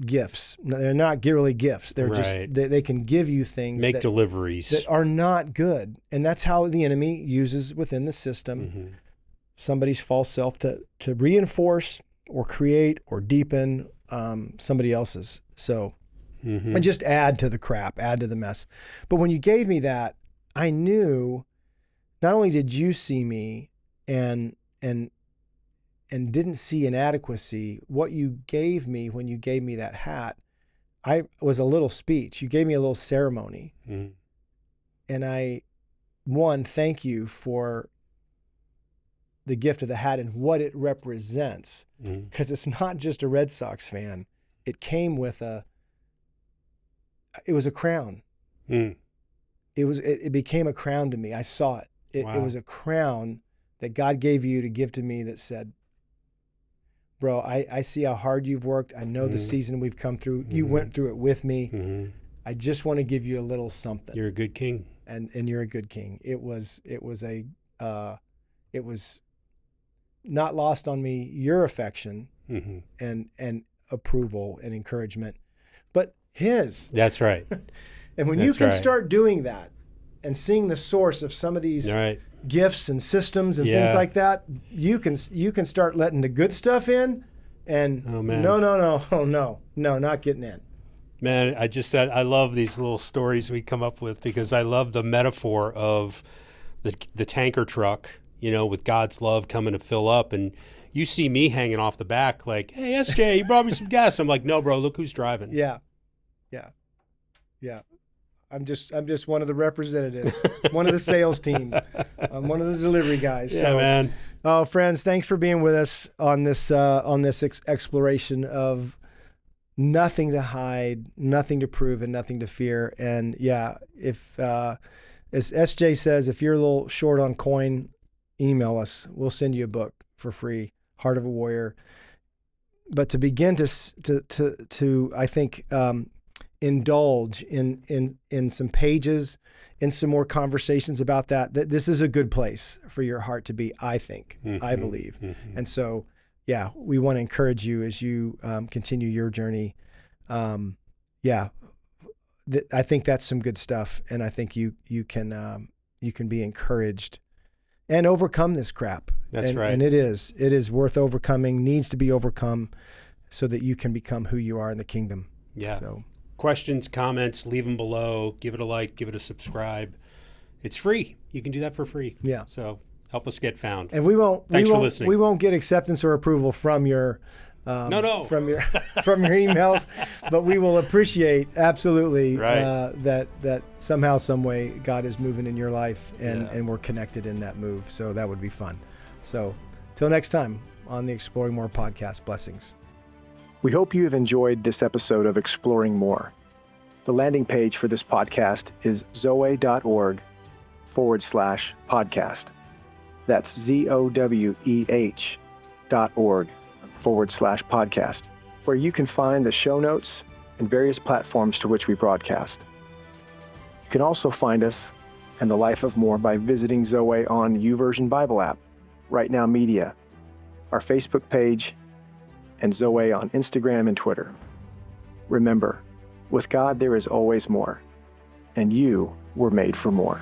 gifts. They're not really gifts. They're just, they can give you things deliveries that are not good. And that's how the enemy uses within the system somebody's false self to reinforce or create or deepen somebody else's. So, and just add to the crap, add to the mess. But when you gave me that, I knew not only did you see me and didn't see inadequacy, what you gave me when you gave me that hat, I was a little speech. You gave me a little ceremony. And thank you for the gift of the hat and what it represents, because it's not just a Red Sox fan. It came with it was a crown. It became a crown to me. I saw it. It was a crown that God gave you to give to me that said, bro, I see how hard you've worked. I know the season we've come through. You went through it with me. I just want to give you a little something. You're a good king. And you're a good king. It was not lost on me, your affection and approval and encouragement, but his. That's right. And when you can start doing that and seeing the source of some of these gifts and systems and things like that, you can start letting the good stuff in. And no, not getting in. Man, I love these little stories we come up with, because I love the metaphor of the tanker truck, with God's love coming to fill up, and you see me hanging off the back like, hey, SJ, you brought me some gas. I'm like, no, bro, look who's driving. Yeah. I'm just one of the representatives, one of the sales team. I'm one of the delivery guys. Yeah, man. Oh, friends, thanks for being with us on this exploration of nothing to hide, nothing to prove, and nothing to fear. And if as SJ says, if you're a little short on coin, email us. We'll send you a book for free, Heart of a Warrior. But to begin to I think indulge in some pages, in some more conversations about that this is a good place for your heart to be, I think, I believe. And so, we want to encourage you as you continue your journey. I think that's some good stuff, and I think you can be encouraged and overcome this crap. That's right. And it is worth overcoming, needs to be overcome, so that you can become who you are in the kingdom. Yeah. So questions, comments, leave them below. Give it a like, give it a subscribe. It's free. You can do that for free. Yeah. So help us get found. And we won't listening. We won't get acceptance or approval from your from your emails, but we will appreciate absolutely that somehow, some way, God is moving in your life, and we're connected in that move. So that would be fun. So till next time on the Exploring More podcast, blessings. We hope you have enjoyed this episode of Exploring More. The landing page for this podcast is zoe.org/podcast. That's ZOWEH.org/podcast, where you can find the show notes and various platforms to which we broadcast. You can also find us and the Life of More by visiting Zoe on YouVersion Bible app, Right Now Media, our Facebook page, and Zoe on Instagram and Twitter. Remember, with God there is always more, and you were made for more.